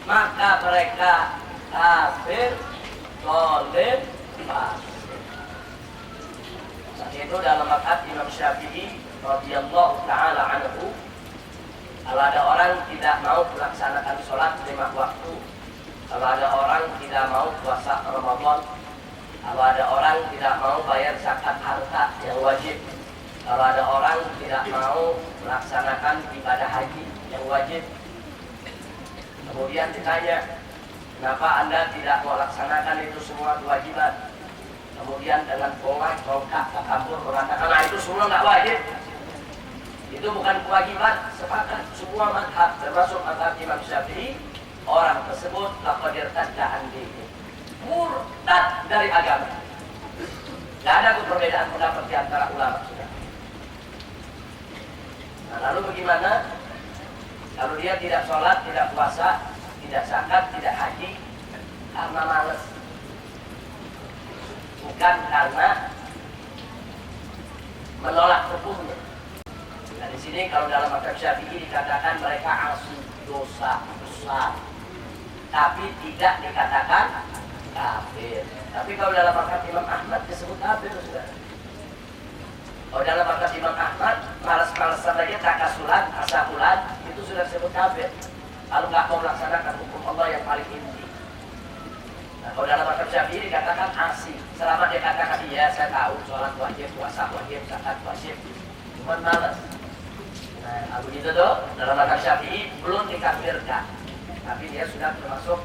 maka mereka kafir, zalim, fasik. Saat itu dalam mazhab Imam Syafi'i radhiyallahu taala anhu, kalau ada orang tidak mau melaksanakan sholat 5 waktu, kalau ada orang tidak mau puasa Ramadan, kalau ada orang tidak mau bayar zakat harta yang wajib, kalau ada orang tidak mau melaksanakan ibadah haji yang wajib, kemudian ditanya, kenapa Anda tidak melaksanakan itu semua kewajiban? Kemudian dengan bongkar, bongkak, takabur mengatakan, nah itu semua nggak wajib, itu bukan kewajiban. Sepakat semua mazhab termasuk mazhab Imam Syafi'i, orang tersebut laqad irtadda an dinihi, murtad dari agama. Tidak ada perbedaan pendapat di antara ulama. Nah, lalu bagaimana kalau dia tidak sholat, tidak puasa, tidak zakat, tidak haji karena malas, bukan karena menolak hukumnya. Nah, di sini kalau dalam mazhab Syafi'i dikatakan mereka asli dosa besar, tapi tidak dikatakan kafir. Tapi kalau dalam mazhab Imam Ahmad disebut kafir, sudah. Kalau dalam mazhab Imam Ahmad, malas-malasan saja takasulan, asahulan, itu sudah disebut kafir. Kalau nggak mau melaksanakan hukum Allah yang paling inti. Nah, kalau dalam mazhab Syafi'i dikatakan asi, selama dia katakan iya saya tahu sholat wajib, puasa wajib, zakat wajib, cuma malas. Nah, begitu tuh dalam mazhab Syafi'i belum dikafirkan, tapi dia sudah termasuk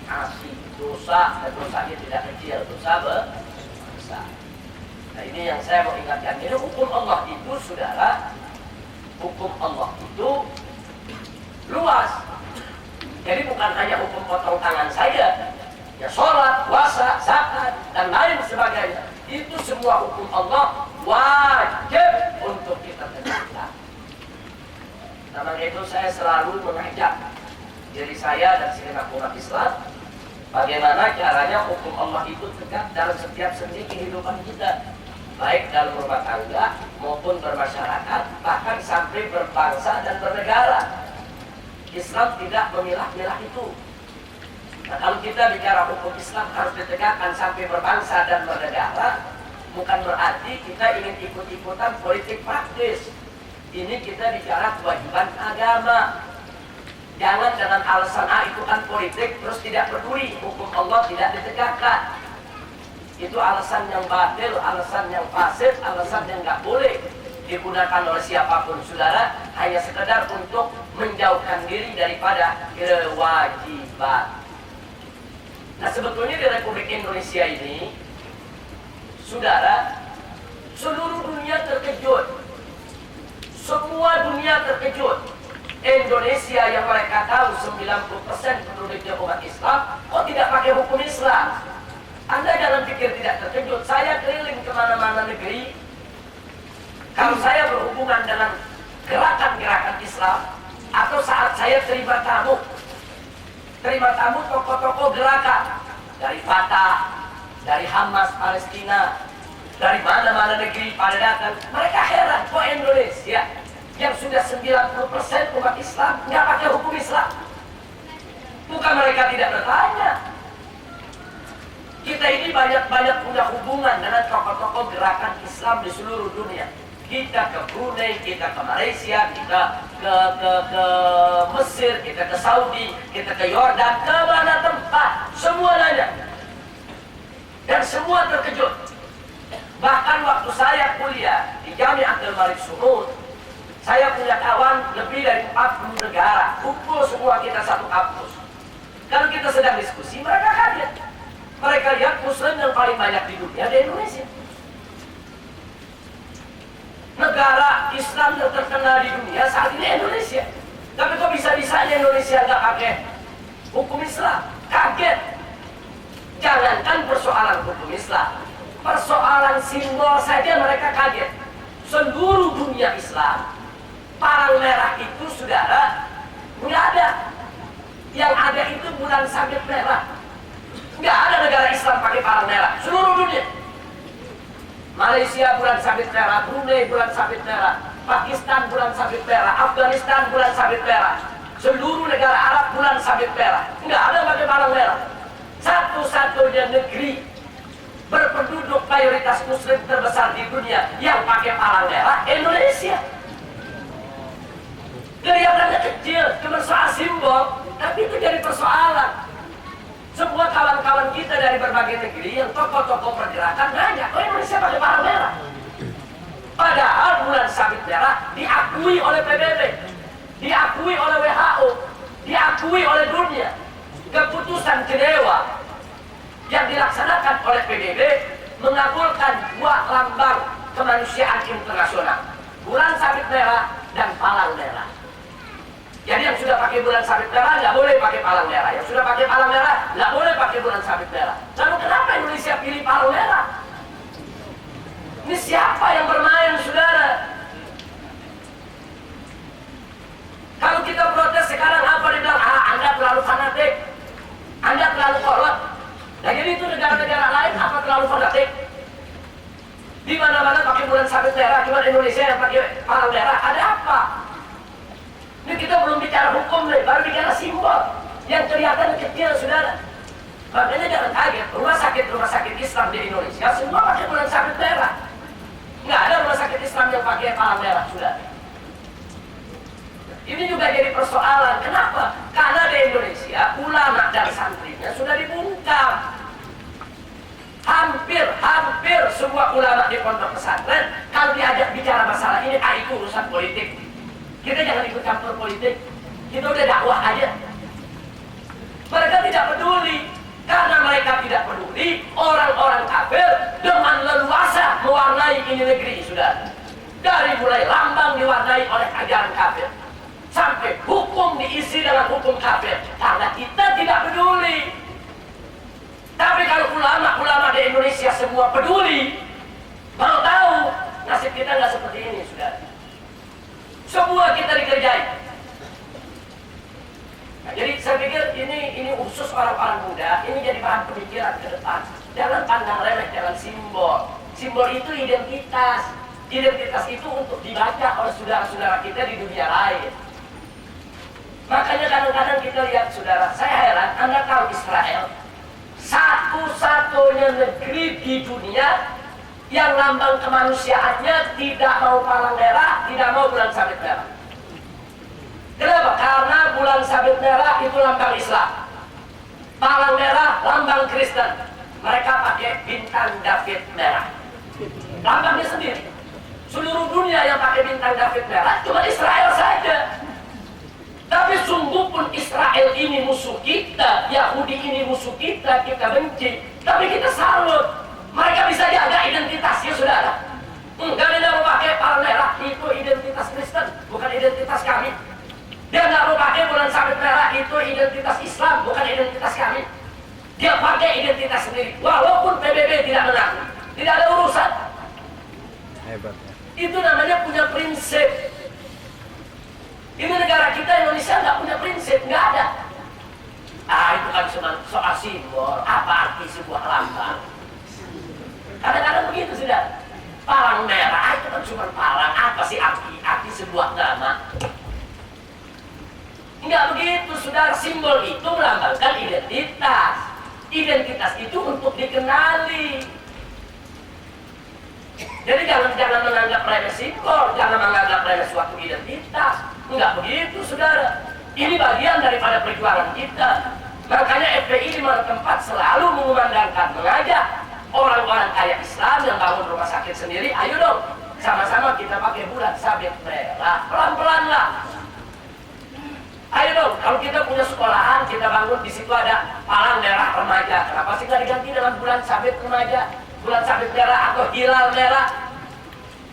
asi, dosa, dan dosanya tidak kecil, dosa besar. Nah, ini yang saya mau ingatkan, ini hukum Allah itu, saudara, hukum Allah itu luas. Jadi bukan hanya hukum potong tangan saja, ya sholat, puasa, zakat, dan lain sebagainya. Itu semua hukum Allah wajib untuk kita tegakkan. Karena itu saya selalu mengajak diri saya dan segenap umat Islam, bagaimana caranya hukum Allah itu tegak dalam setiap sendi kehidupan kita, baik dalam rumah tangga maupun bermasyarakat, bahkan sampai berbangsa dan bernegara. Islam tidak memilah-milah itu. Nah, kalau kita bicara hukum Islam harus ditegakkan sampai berbangsa dan bernegara, bukan berarti kita ingin ikut-ikutan politik praktis. Ini kita bicara kewajiban agama. Jangan dengan alasan itu kan politik terus tidak peduli hukum Allah tidak ditegakkan. Itu alasan yang batil, alasan yang fasid, alasan yang nggak boleh digunakan oleh siapapun, saudara, hanya sekedar untuk menjauhkan diri daripada kewajiban. Nah, sebetulnya di Republik Indonesia ini, saudara, seluruh dunia terkejut. Semua dunia terkejut. Indonesia yang mereka tahu 90% penduduknya umat Islam, kok tidak pakai hukum Islam? Anda jangan pikir tidak terkejut. Saya keliling kemana-mana negeri. Kalau saya berhubungan dengan gerakan-gerakan Islam, atau saat saya terima tamu tokoh-tokoh gerakan dari Fatah, dari Hamas Palestina, dari mana-mana negeri pada datang, mereka heran, kok Indonesia yang sudah 90% umat Islam nggak pakai hukum Islam? Bukan mereka tidak bertanya. Kita ini banyak punya hubungan dengan tokoh-tokoh gerakan Islam di seluruh dunia. Kita ke Brunei, kita ke Malaysia, kita ke Mesir, kita ke Saudi, kita ke Yordan, ke mana tempat, semua nanya. Dan semua terkejut. Bahkan waktu saya kuliah di Jami'atul Malik Saud, saya punya kawan lebih dari 40 negara, kumpul semua kita satu kampus. Kalau kita sedang diskusi, mereka kaget. Mereka lihat Muslim yang paling banyak di dunia di Indonesia. Negara Islam yang terkenal di dunia saat ini Indonesia. Tapi kok bisa-bisanya Indonesia nggak pakai hukum Islam? Kaget. Jangankan persoalan hukum Islam, persoalan simbol saja mereka kaget. Seluruh dunia Islam, parang merah itu, saudara, nggak ada. Yang ada itu bulan sabit merah. Nggak ada negara Islam pakai parang merah seluruh dunia. Malaysia bulan sabit merah, Brunei bulan sabit merah, Pakistan bulan sabit merah, Afghanistan bulan sabit merah, seluruh negara Arab bulan sabit merah. Enggak ada pakai palang merah. Satu-satunya negeri berpenduduk mayoritas muslim terbesar di dunia yang pakai palang merah, Indonesia. Kelihatannya kecil, cuma soal simbol, tapi itu jadi persoalan. Semua kawan-kawan kita dari berbagai negeri yang tokoh-tokoh pergerakan nanya, kok Indonesia pakai palang merah? Padahal bulan sabit merah diakui oleh PBB, diakui oleh WHO, diakui oleh dunia. Keputusan Jenewa yang dilaksanakan oleh PBB mengabulkan dua lambang kemanusiaan internasional, bulan sabit merah dan palang merah. Jadi yang sudah pakai bulan sabit merah nggak boleh pakai palang merah, yang sudah pakai palang merah nggak boleh pakai bulan sabit merah. Lalu kenapa Indonesia pilih palang merah? Ini siapa yang bermain, saudara? Kalau kita protes sekarang apa dibilang? Anda terlalu fanatik, Anda terlalu kolot. Nah jadi itu negara-negara lain apa terlalu fanatik? Di mana-mana pakai bulan sabit merah, cuma Indonesia yang pakai palang merah. Ada apa? Ini kita belum bicara hukum nih, baru bicara simbol yang kelihatan kecil, saudara. Makanya jangan kaget, rumah sakit Islam di Indonesia semua pakai bulan sabit merah. Nggak ada rumah sakit Islam yang pakai palang merah, saudara. Ini juga jadi persoalan. Kenapa? Karena di Indonesia ulama dan santrinya sudah dibungkam. Hampir semua ulama di pondok pesantren kalau diajak bicara masalah ini, itu urusan politik. Kita jangan ikut campur politik. Kita udah dakwah aja. Mereka tidak peduli. Karena mereka tidak peduli, orang-orang kafir dengan leluasa mewarnai ini negeri, sudah. Dari mulai lambang diwarnai oleh ajaran kafir, sampai hukum diisi dengan hukum kafir. Karena kita tidak peduli. Tapi kalau ulama-ulama di Indonesia semua peduli, mau tahu, nasib kita nggak seperti ini, sudah. Semua kita dikerjain. Nah, jadi saya pikir ini khusus orang-orang muda, ini jadi bahan pemikiran ke depan. Jangan pandang remeh, jangan simbol. Simbol itu identitas. Identitas itu untuk dibaca oleh saudara-saudara kita di dunia lain. Makanya kadang-kadang kita lihat, saudara, saya heran, Anda tahu Israel satu-satunya negeri di dunia yang lambang kemanusiaannya tidak mau palang merah, tidak mau bulan sabit merah. Kenapa? Karena bulan sabit merah itu lambang Islam, palang merah lambang Kristen. Mereka pakai bintang David merah, lambangnya sendiri. Seluruh dunia yang pakai bintang David merah cuma Israel saja. Tapi sungguh pun Israel ini musuh kita, Yahudi ini musuh kita, kita benci. Tapi kita salut. Mereka bisa jaga identitasnya, saudara. Enggak, dia mau pakai palang merah, itu identitas Kristen, bukan identitas kami. Dia nggak mau pakai bulan sabit merah, itu identitas Islam, bukan identitas kami. Dia pakai identitas sendiri, walaupun PBB tidak mengaku, tidak ada urusan. Hebat. Itu namanya punya prinsip. Ini negara kita Indonesia nggak punya prinsip, nggak ada. Itu kan cuma soal simbol, apa arti sebuah lambang? Kadang-kadang begitu, sudah. Palang merah itu kan cuma palang, apa sih arti sebuah nama? Enggak begitu, saudara. Simbol itu melambangkan identitas. Identitas itu untuk dikenali. Jadi jangan menganggap remeh simbol, jangan menganggap remeh suatu identitas. Enggak begitu, saudara. Ini bagian daripada perjuangan kita. Makanya FPI di mana tempat selalu mengumandangkan, mengajak orang-orang kaya Islam yang bangun rumah sakit sendiri, ayo dong, sama-sama kita pakai bulan sabit merah, pelan-pelan lah. Ayo dong, kalau kita punya sekolahan, kita bangun di situ ada palang merah remaja. Kenapa sih nggak diganti dengan bulan sabit remaja, bulan sabit merah atau hilal merah?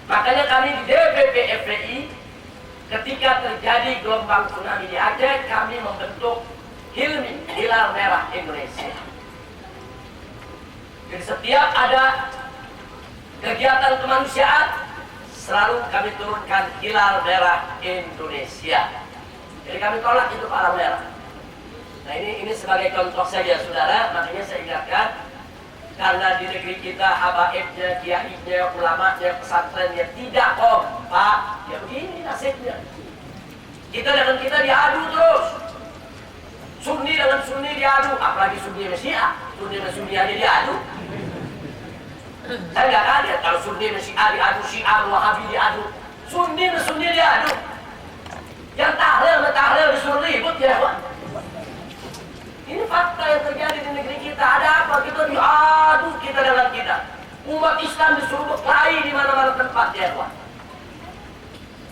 Makanya kami di DPP FPI, ketika terjadi gelombang tsunami di Aceh, kami membentuk HILMI, Hilal Merah Indonesia. Jadi setiap ada kegiatan kemanusiaan, selalu kami turunkan Hilal Merah Indonesia. Jadi kami tolak itu palang merah. Nah ini sebagai contoh saja, saudara. Makanya saya ingatkan, Karena di negeri kita habaibnya, kiainya, ulamanya, pesantrennya tidak kompak. Ya begini nasibnya. Kita dengan kita diadu terus. Sunni dengan Sunni diadu, apalagi Sunni sama Syiah. Sunni sama Sunni aja diadu. Saya nggak kaget kalau Sunni sama Syiah diadu, Syiah sama Wahabi diadu. Sunni sama Sunni diadu. Yang tahlil sama tahlil disuruh ribut ya, Pak. Ini fakta yang terjadi di negeri kita. Ada apa? Kita diadu kita dengan kita. Umat Islam disuruh berkelahi di mana-mana tempat ya, Pak.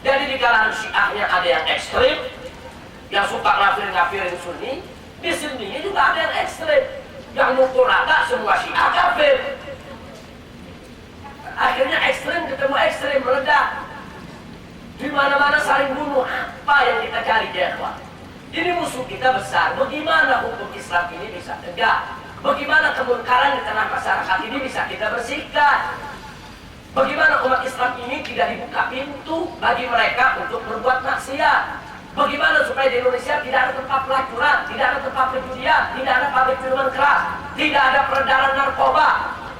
Jadi di kalangan Syiahnya ada yang ekstrim, yang suka ngafirin Sunni. Di sini juga ada yang ekstrim, yang mukul rata semua Syiah kafir. Akhirnya ekstrim ketemu ekstrim meledak. Di mana-mana saling bunuh. Apa yang kita cari ya, Pak? Ini musuh kita besar. Bagaimana hukum Islam ini bisa tegak? Bagaimana kemungkaran di tengah masyarakat ini bisa kita bersihkan? Bagaimana umat Islam ini tidak dibuka pintu bagi mereka untuk berbuat maksiat? Bagaimana supaya di Indonesia tidak ada tempat pelacuran, tidak ada tempat perjudian, tidak ada pabrik minuman keras, tidak ada peredaran narkoba,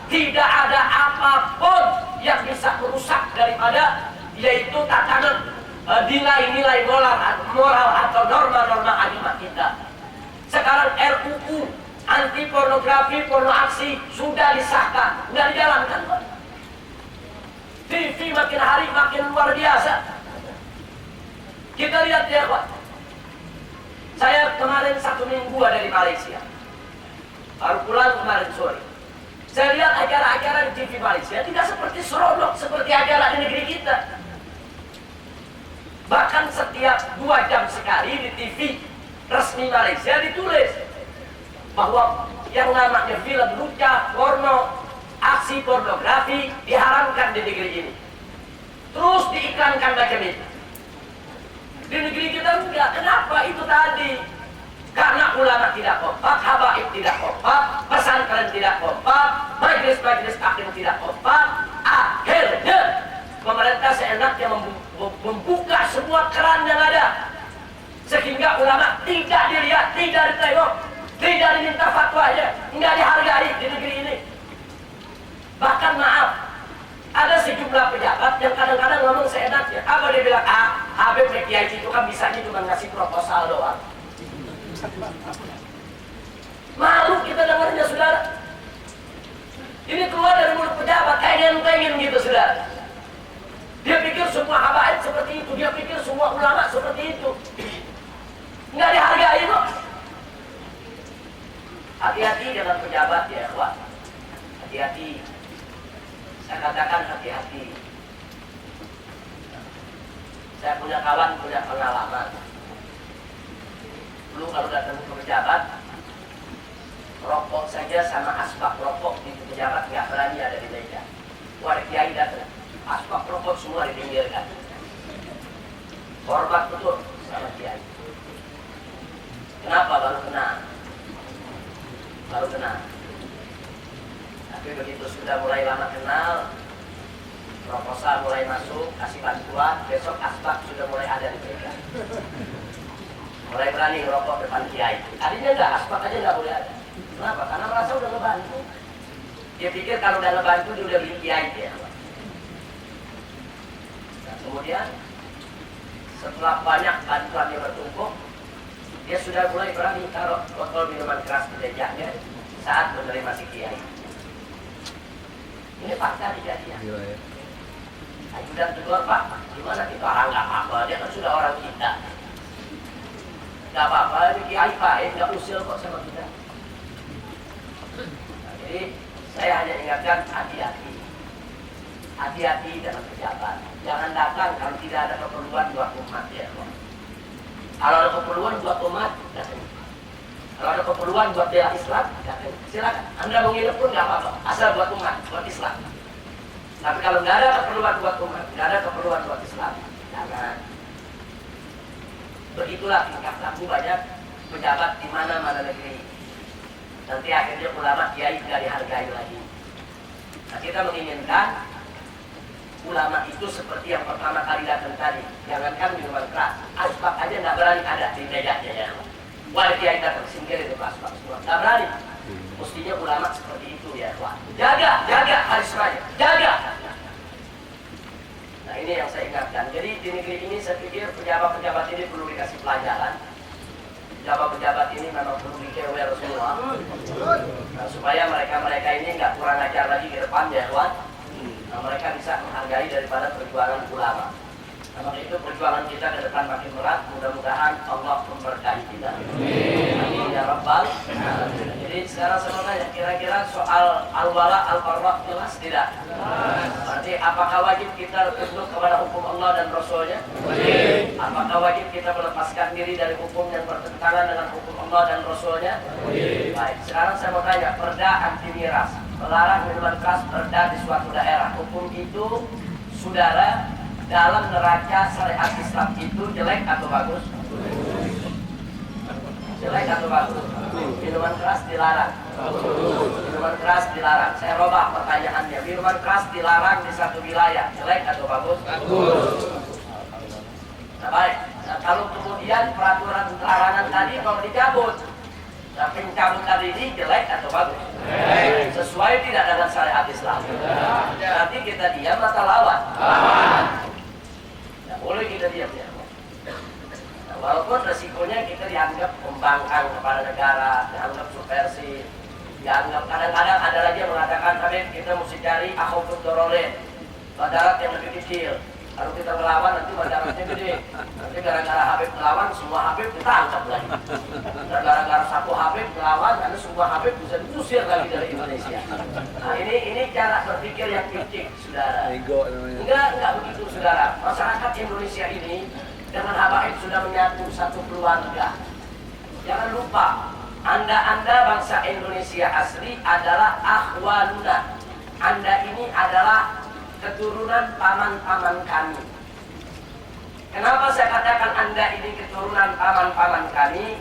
tidak ada apapun yang bisa merusak daripada yaitu tatanan nilai-nilai moral atau norma-norma agama kita. Sekarang RUU anti pornografi, porno aksi sudah disahkan, sudah dijalankan, Pak. TV makin hari makin luar biasa. Kita lihat ya, Pak. Saya kemarin 1 minggu ada di Malaysia. Baru pulang kemarin sore. Saya lihat acara-acara di TV Malaysia tidak seperti seronok seperti acara di negeri kita. Bahkan setiap 2 jam sekali di TV resmi Malaysia ditulis bahwa yang namanya film luka, porno, aksi pornografi diharamkan di negeri ini. Terus diiklankan macam itu. Di negeri kita enggak. Kenapa itu tadi? Karena ulama tidak kompak, habaib tidak kompak, pesantren tidak kompak, majelis-majelis taklim tidak kompak. Akhirnya pemerintah seenaknya membuka semua keran yang ada, sehingga ulama tidak dilihat, tidak ditengok, tidak diminta fatwanya, nggak dihargai di negeri ini. Bahkan maaf, ada sejumlah pejabat yang kadang-kadang ngomong seenaknya. Apa dia bilang? Habib Kiai itu kan bisanya cuma ngasih proposal doang. Malu kita dengarnya, saudara. Ini keluar dari mulut pejabat, pengen gitu, saudara. Dia pikir semua habaib seperti itu, dia pikir semua ulama seperti itu. Nggak dihargai kok. Hati-hati dengan pejabat ya, Wak. Hati-hati. Saya katakan hati-hati. Saya punya kawan, punya pengalaman. Dulu kalau datang ke pejabat, rokok saja sama asbak rokok di pejabat nggak berani ada di meja. Wah, kiai datang, asbak rokok semua dipinggirkan. Hormat betul sama kiai. Kenapa baru kena? Baru kena. Tapi begitu sudah mulai lama kenal, proposal mulai masuk, kasih bantuan, besok asbak sudah mulai ada di meja. Mulai berani ngerokok depan kiai. Tadinya enggak, asbak aja nggak boleh ada. Kenapa? Karena merasa udah ngebantu. Dia pikir kalau udah ngebantu dia udah beli kiai dia. Nah, kemudian setelah banyak bantuan yang bertumpuk, dia sudah mulai berani taruh botol minuman keras di mejanya saat menerima si kiai. Ini fakta kejadian. Ajudan tegur, Pak, gimana kita orang nggak apa-apa, dia kan sudah orang kita. Nggak apa-apa, ini kiai baik, nggak usil kok sama kita. Nah, jadi saya hanya ingatkan hati-hati. Hati-hati dengan pejabat. Jangan datang kalau tidak ada keperluan buat umat ya. Kalau ada keperluan buat umat, datang. Kalau ada keperluan buat bela Islam, datang. Silakan. Anda mau nginep pun nggak apa-apa, asal buat umat, buat Islam. Tapi kalau nggak ada keperluan buat umat, nggak ada keperluan buat Islam, jangan. Begitulah tingkah laku banyak pejabat di mana-mana negeri. Nanti akhirnya ulama kiai tidak dihargai lagi. Nah, kita menginginkan ulama itu seperti yang pertama kali datang tadi. Jangankan minuman keras, asbak aja nggak berani ada di mejanya ya. Wah, kiai datang singkir itu asbak semua, nggak berani. Mestinya ulama seperti itu ya, Wah. Jaga karismanya, jaga. Nah ini yang saya ingatkan. Jadi di negeri ini saya pikir pejabat-pejabat ini perlu dikasih pelajaran. Pejabat-pejabat ini memang perlu dikewer semua. Nah, supaya mereka ini nggak kurang ajar lagi ke depan ya kawan. Nah, mereka bisa menghargai daripada perjuangan ulama. Nah, maka itu perjuangan kita ke depan makin berat. Mudah-mudahan Allah memberkahi kita. Amin ya Rabbal alamin. Jadi sekarang saya mau tanya, kira-kira soal al-wala al-barra jelas tidak? Berarti apakah wajib kita tunduk kepada hukum Allah dan Rasulnya? Wajib. Apakah wajib kita melepaskan diri dari hukum yang bertentangan dengan hukum Allah dan Rasulnya? Wajib. Baik, sekarang saya mau tanya, perda anti miras, melarang minuman keras perda di suatu daerah. Hukum itu, saudara, dalam neraca syariat Islam itu jelek atau bagus? Jelek atau bagus? Minuman keras dilarang. Minuman keras dilarang. Saya robah pertanyaannya. Minuman keras dilarang di satu wilayah. Jelek atau bagus? Nah baik. Nah, kalau kemudian peraturan larangan tadi mau dicabut, nah pencabutan ini jelek atau bagus? Sesuai tidak dengan syariat Islam? Berarti kita diam atau lawan? Nah, boleh kita diam ya. Nah, walaupun resikonya kita dianggap pembangkang kepada negara, dianggap subversi, dianggap kadang-kadang ada lagi yang mengatakan Habib kita mesti cari akhufud dororin, madarat yang lebih kecil. Kalau kita melawan nanti madaratnya gede. Nanti gara-gara Habib melawan semua Habib ditangkap lagi. Dan gara-gara satu Habib melawan nanti semua Habib bisa diusir lagi dari Indonesia. Nah ini cara berpikir yang picik, saudara. Ego namanya. Enggak begitu, saudara. Masyarakat Indonesia ini dengan habaib sudah menyatu satu keluarga. Jangan lupa, Anda bangsa Indonesia asli adalah akhwaluna. Anda ini adalah keturunan paman-paman kami. Kenapa saya katakan Anda ini keturunan paman-paman kami?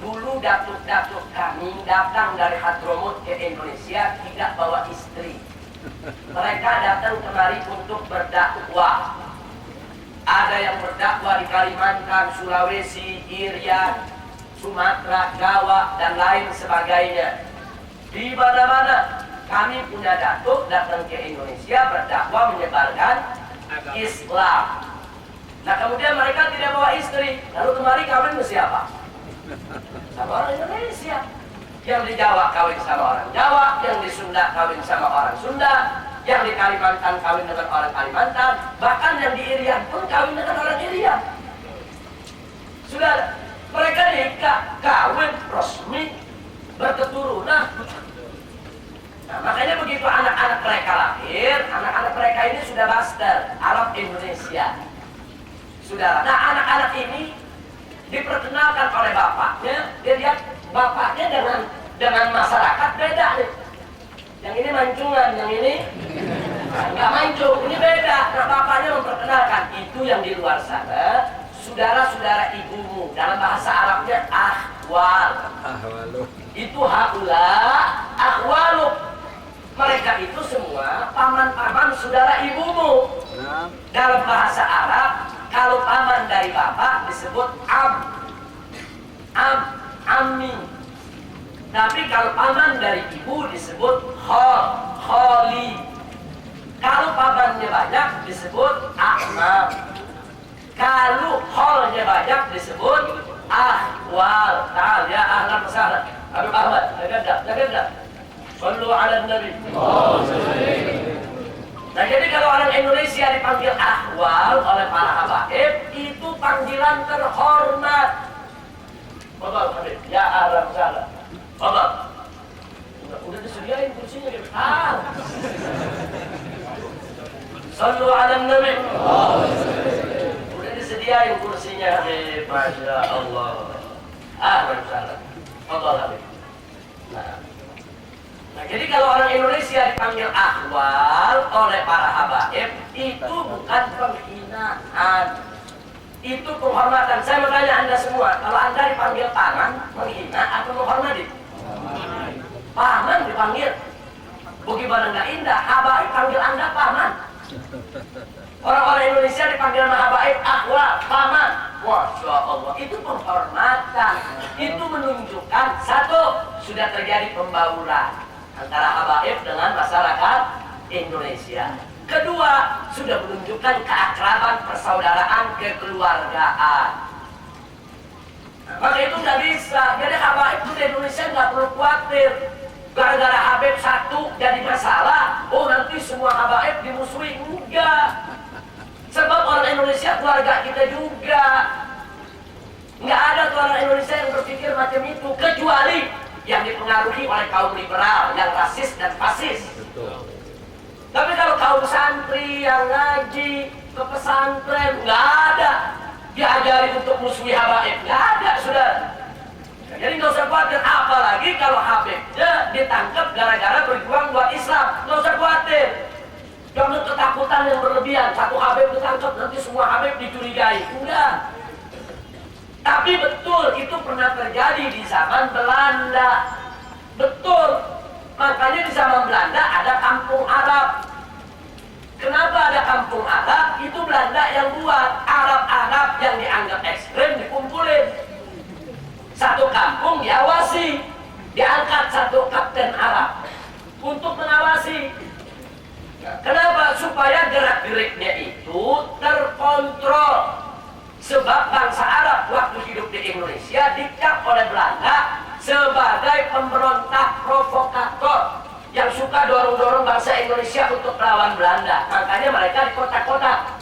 Dulu datuk-datuk kami datang dari Hadramut ke Indonesia tidak bawa istri. Mereka datang kemari untuk berdakwah. Ada yang berdakwah di Kalimantan, Sulawesi, Irian, Sumatera, Jawa, dan lain sebagainya. Di mana-mana kami punya datuk datang ke Indonesia berdakwah menyebarkan Islam. Nah kemudian mereka tidak bawa istri. Lalu kemari kawin sama siapa? Sama orang Indonesia. Yang di Jawa kawin sama orang Jawa, yang di Sunda kawin sama orang Sunda, yang di Kalimantan kawin dengan orang Kalimantan, bahkan yang di Irian pun kawin dengan orang Irian. Sudah, mereka nikah, kawin resmi, berketurunan. Nah, makanya begitu anak-anak mereka lahir, anak-anak mereka ini sudah master Arab Indonesia. Saudara, nah anak-anak ini diperkenalkan oleh bapaknya, dia lihat bapaknya dengan masyarakat beda nih. Yang ini mancungan, yang ini nggak mancung, ini beda. Nah bapaknya memperkenalkan itu yang di luar sana, saudara-saudara ibumu, dalam bahasa Arabnya ahwal. Itu haula ahwalu. Mereka itu semua paman-paman saudara ibumu. Dalam bahasa Arab, kalau paman dari bapak disebut ammi. Tapi kalau paman dari ibu disebut kholi. Kalau pamannya banyak disebut ahmam. Kalau kholnya banyak disebut ahwal. Ta'al ya ahlan wa sahlan. Habib Ahmad, jaga. Sallu ala Nabi. Nah jadi kalau orang Indonesia dipanggil ahwal oleh para habaib, itu panggilan terhormat. Bapak Habib, ya ahlan wa sahlan. Bapak, udah disediain kursinya gitu. Sallu ala Nabi. Udah disediain kursinya Habib, Masya Allah. Ahlan wa sahlan. Bapak Habib. Nah, jadi kalau orang Indonesia dipanggil ahwal oleh para habaib, itu bukan penghinaan, itu penghormatan. Saya mau tanya Anda semua, kalau Anda dipanggil paman, menghina atau menghormati? Paman dipanggil, bagaimana nggak indah? Habaib panggil Anda paman. Orang-orang Indonesia dipanggil habaib ahwal, paman. Masya Allah, itu penghormatan. Itu menunjukkan satu, sudah terjadi pembauran. antara habaib dengan masyarakat Indonesia. Kedua, sudah menunjukkan keakraban, persaudaraan, kekeluargaan. Nah, maka itu nggak bisa. Jadi habaib itu di Indonesia nggak perlu khawatir. Gara-gara Habib satu jadi masalah, oh nanti semua habaib dimusuhi. Enggak. Sebab orang Indonesia keluarga kita juga. Nggak ada tuh orang Indonesia yang berpikir macam itu, kecuali yang dipengaruhi oleh kaum liberal, yang rasis dan fasis. Betul. Tapi kalau kaum santri yang ngaji ke pesantren, nggak ada diajari untuk musuhi habaib, nggak ada, saudara. Jadi nggak usah khawatir, apalagi kalau Habibnya ditangkap gara-gara berjuang buat Islam, nggak usah khawatir. Jangan ketakutan yang berlebihan, satu Habib ditangkap nanti semua Habib dicurigai, enggak. Tapi betul itu pernah terjadi di zaman Belanda, betul. Makanya di zaman Belanda ada kampung Arab. Kenapa ada kampung Arab? Itu Belanda yang buat. Arab-Arab yang dianggap ekstrem dikumpulin. Satu kampung diawasi, diangkat satu kapten Arab untuk mengawasi. Kenapa? Supaya gerak-geriknya itu terkontrol. Sebab bangsa Arab waktu hidup di Indonesia dicap oleh Belanda sebagai pemberontak provokator yang suka dorong-dorong bangsa Indonesia untuk melawan Belanda. Makanya mereka di kota-kota.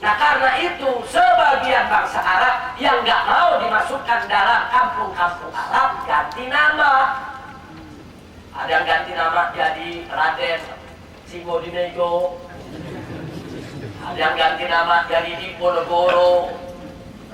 Nah karena itu sebagian bangsa Arab yang nggak mau dimasukkan dalam kampung-kampung Arab ganti nama. Ada yang ganti nama jadi Raden Singodinegoro, ada yang ganti nama jadi Diponegoro,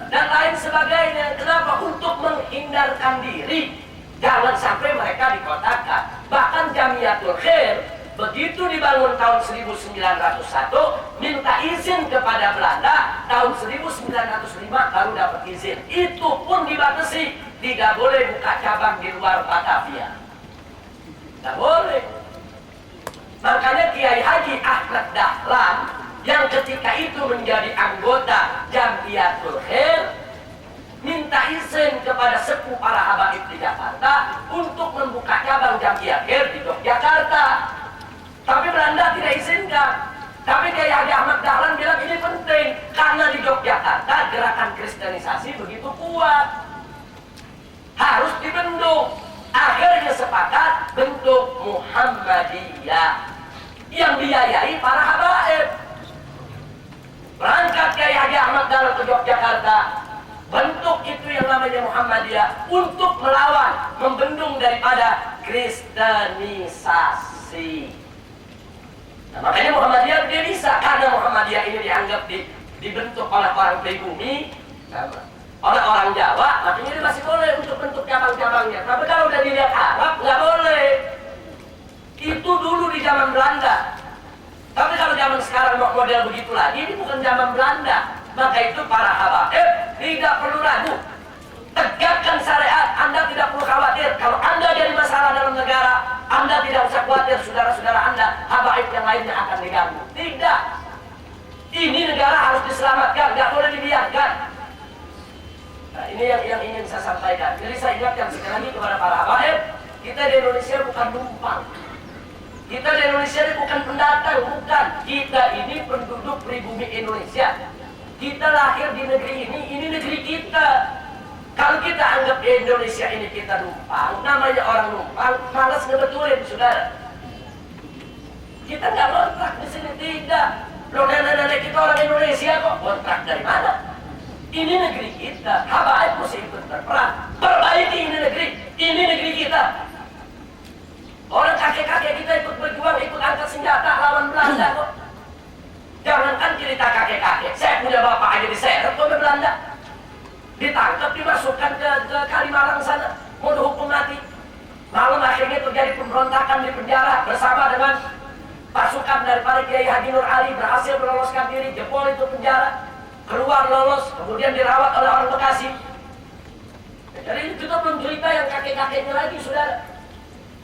dan lain sebagainya. Kenapa? Untuk menghindarkan diri jangan sampai mereka dikotakan. Bahkan Jamiatul Khair begitu dibangun tahun 1901 minta izin kepada Belanda, tahun 1905 baru dapat izin. Itu pun dibatasi, tidak boleh buka cabang di luar Batavia, tidak boleh. Makanya Kiai Haji Ahmad Dahlan yang ketika itu menjadi anggota Jamiatul Khair minta izin kepada sepuh para habaib di Jakarta untuk membuka cabang Jamiatul Khair di Yogyakarta. Tapi Belanda tidak izinkan. Tapi Kiai Haji Ahmad Dahlan bilang ini penting karena di Yogyakarta gerakan kristenisasi begitu kuat, harus dibendung. Akhirnya sepakat bentuk Muhammadiyah yang biayai para habaib. Berangkat Kiai Haji Ahmad Dahlan ke Yogyakarta, bentuk itu yang namanya Muhammadiyah untuk melawan, membendung daripada kristenisasi. Nah, makanya Muhammadiyah dia bisa, karena Muhammadiyah ini dianggap dibentuk oleh orang pribumi, oleh orang Jawa, makanya dia masih boleh untuk bentuk cabang-cabangnya. Tapi kalau udah dilihat Arab, nggak boleh. Itu dulu di zaman Belanda. Tapi kalau zaman sekarang model begitu lagi, ini bukan zaman Belanda. Maka itu para habaib tidak perlu ragu. Tegakkan syariat, Anda tidak perlu khawatir. Kalau Anda jadi masalah dalam negara, Anda tidak usah khawatir saudara-saudara Anda, habaib yang lainnya akan diganggu. Tidak. Ini negara harus diselamatkan, nggak boleh dibiarkan. Nah, ini yang ingin saya sampaikan. Jadi saya ingatkan sekali lagi kepada para habaib, kita di Indonesia bukan numpang. Kita di Indonesia ini bukan pendatang, bukan. Kita ini penduduk pribumi Indonesia. Kita lahir di negeri ini negeri kita. Kalau kita anggap Indonesia ini kita numpang, namanya orang numpang, malas ngebetulin, saudara. Kita nggak kontrak di sini, tidak. Loh, nenek-nenek kita orang Indonesia kok, kontrak dari mana? Ini negeri kita, habaib mesti ikut berperan. Perbaiki ini negeri kita. Orang kakek-kakek kita ikut berjuang, ikut angkat senjata lawan Belanda kok. Jangankan cerita kakek-kakek, saya punya bapak aja diseret oleh Belanda. Ditangkap, dimasukkan ke Kalimalang sana, mau dihukum mati. Malam akhirnya terjadi pemberontakan di penjara bersama dengan pasukan daripada Kiai Haji Nur Ali, berhasil meloloskan diri, jebol itu penjara, keluar lolos, kemudian dirawat oleh orang Bekasi. Jadi kita belum cerita yang kakek-kakeknya lagi, saudara.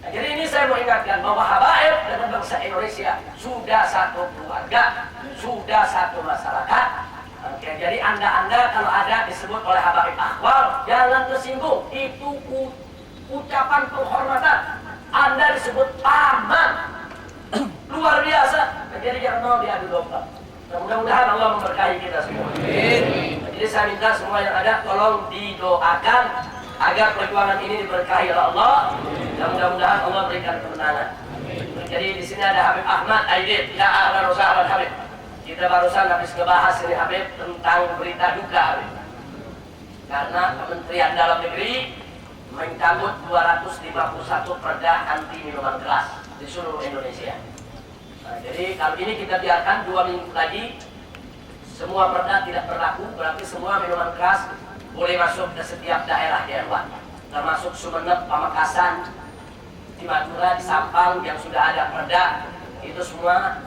Nah, jadi ini saya mau ingatkan bahwa habaib dengan bangsa Indonesia sudah satu keluarga, sudah satu masyarakat. Oke, jadi anda kalau ada disebut oleh habaib akhwal, jangan tersinggung. Itu ucapan penghormatan. Anda disebut paman. Luar biasa. Jadi jangan mau diadu domba. Nah, mudah-mudahan Allah memberkahi kita semua. Jadi saya minta semua yang ada tolong didoakan agar perjuangan ini diberkahi oleh Allah dan mudah-mudahan Allah berikan kemenangan. Jadi di sini ada Habib Ahmad Aidit, ya ahlan wa sahlan Habib. Kita barusan habis ngebahas ini Habib tentang berita duka Habib. Karena Kementerian Dalam Negeri mencabut 251 perda anti minuman keras di seluruh Indonesia. Nah, jadi kalau ini kita biarkan 2 minggu lagi semua perda tidak berlaku, berarti semua minuman keras boleh masuk ke setiap daerah di Eropa, termasuk Sumeneb, Pamekasan, di Madura, di Sampang yang sudah ada perda itu semua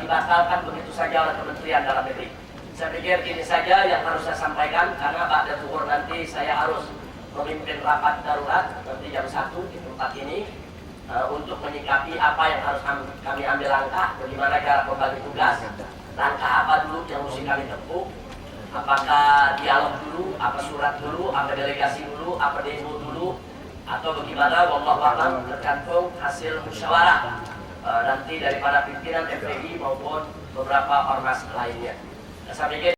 dibatalkan begitu saja oleh Kementerian Dalam Negeri. Saya pikir ini saja yang harus saya sampaikan karena pada zuhur nanti saya harus memimpin rapat darurat nanti jam 1 di tempat ini untuk menyikapi apa yang harus kami ambil langkah, bagaimana cara membagi tugas, langkah apa dulu yang mesti kami tempuh, apakah dialog dulu, apa surat dulu, apa delegasi dulu, apa demo dulu, atau bagaimana, wallahu a'lam, tergantung hasil musyawarah nanti daripada pimpinan FPI maupun beberapa ormas lainnya. Saya pikir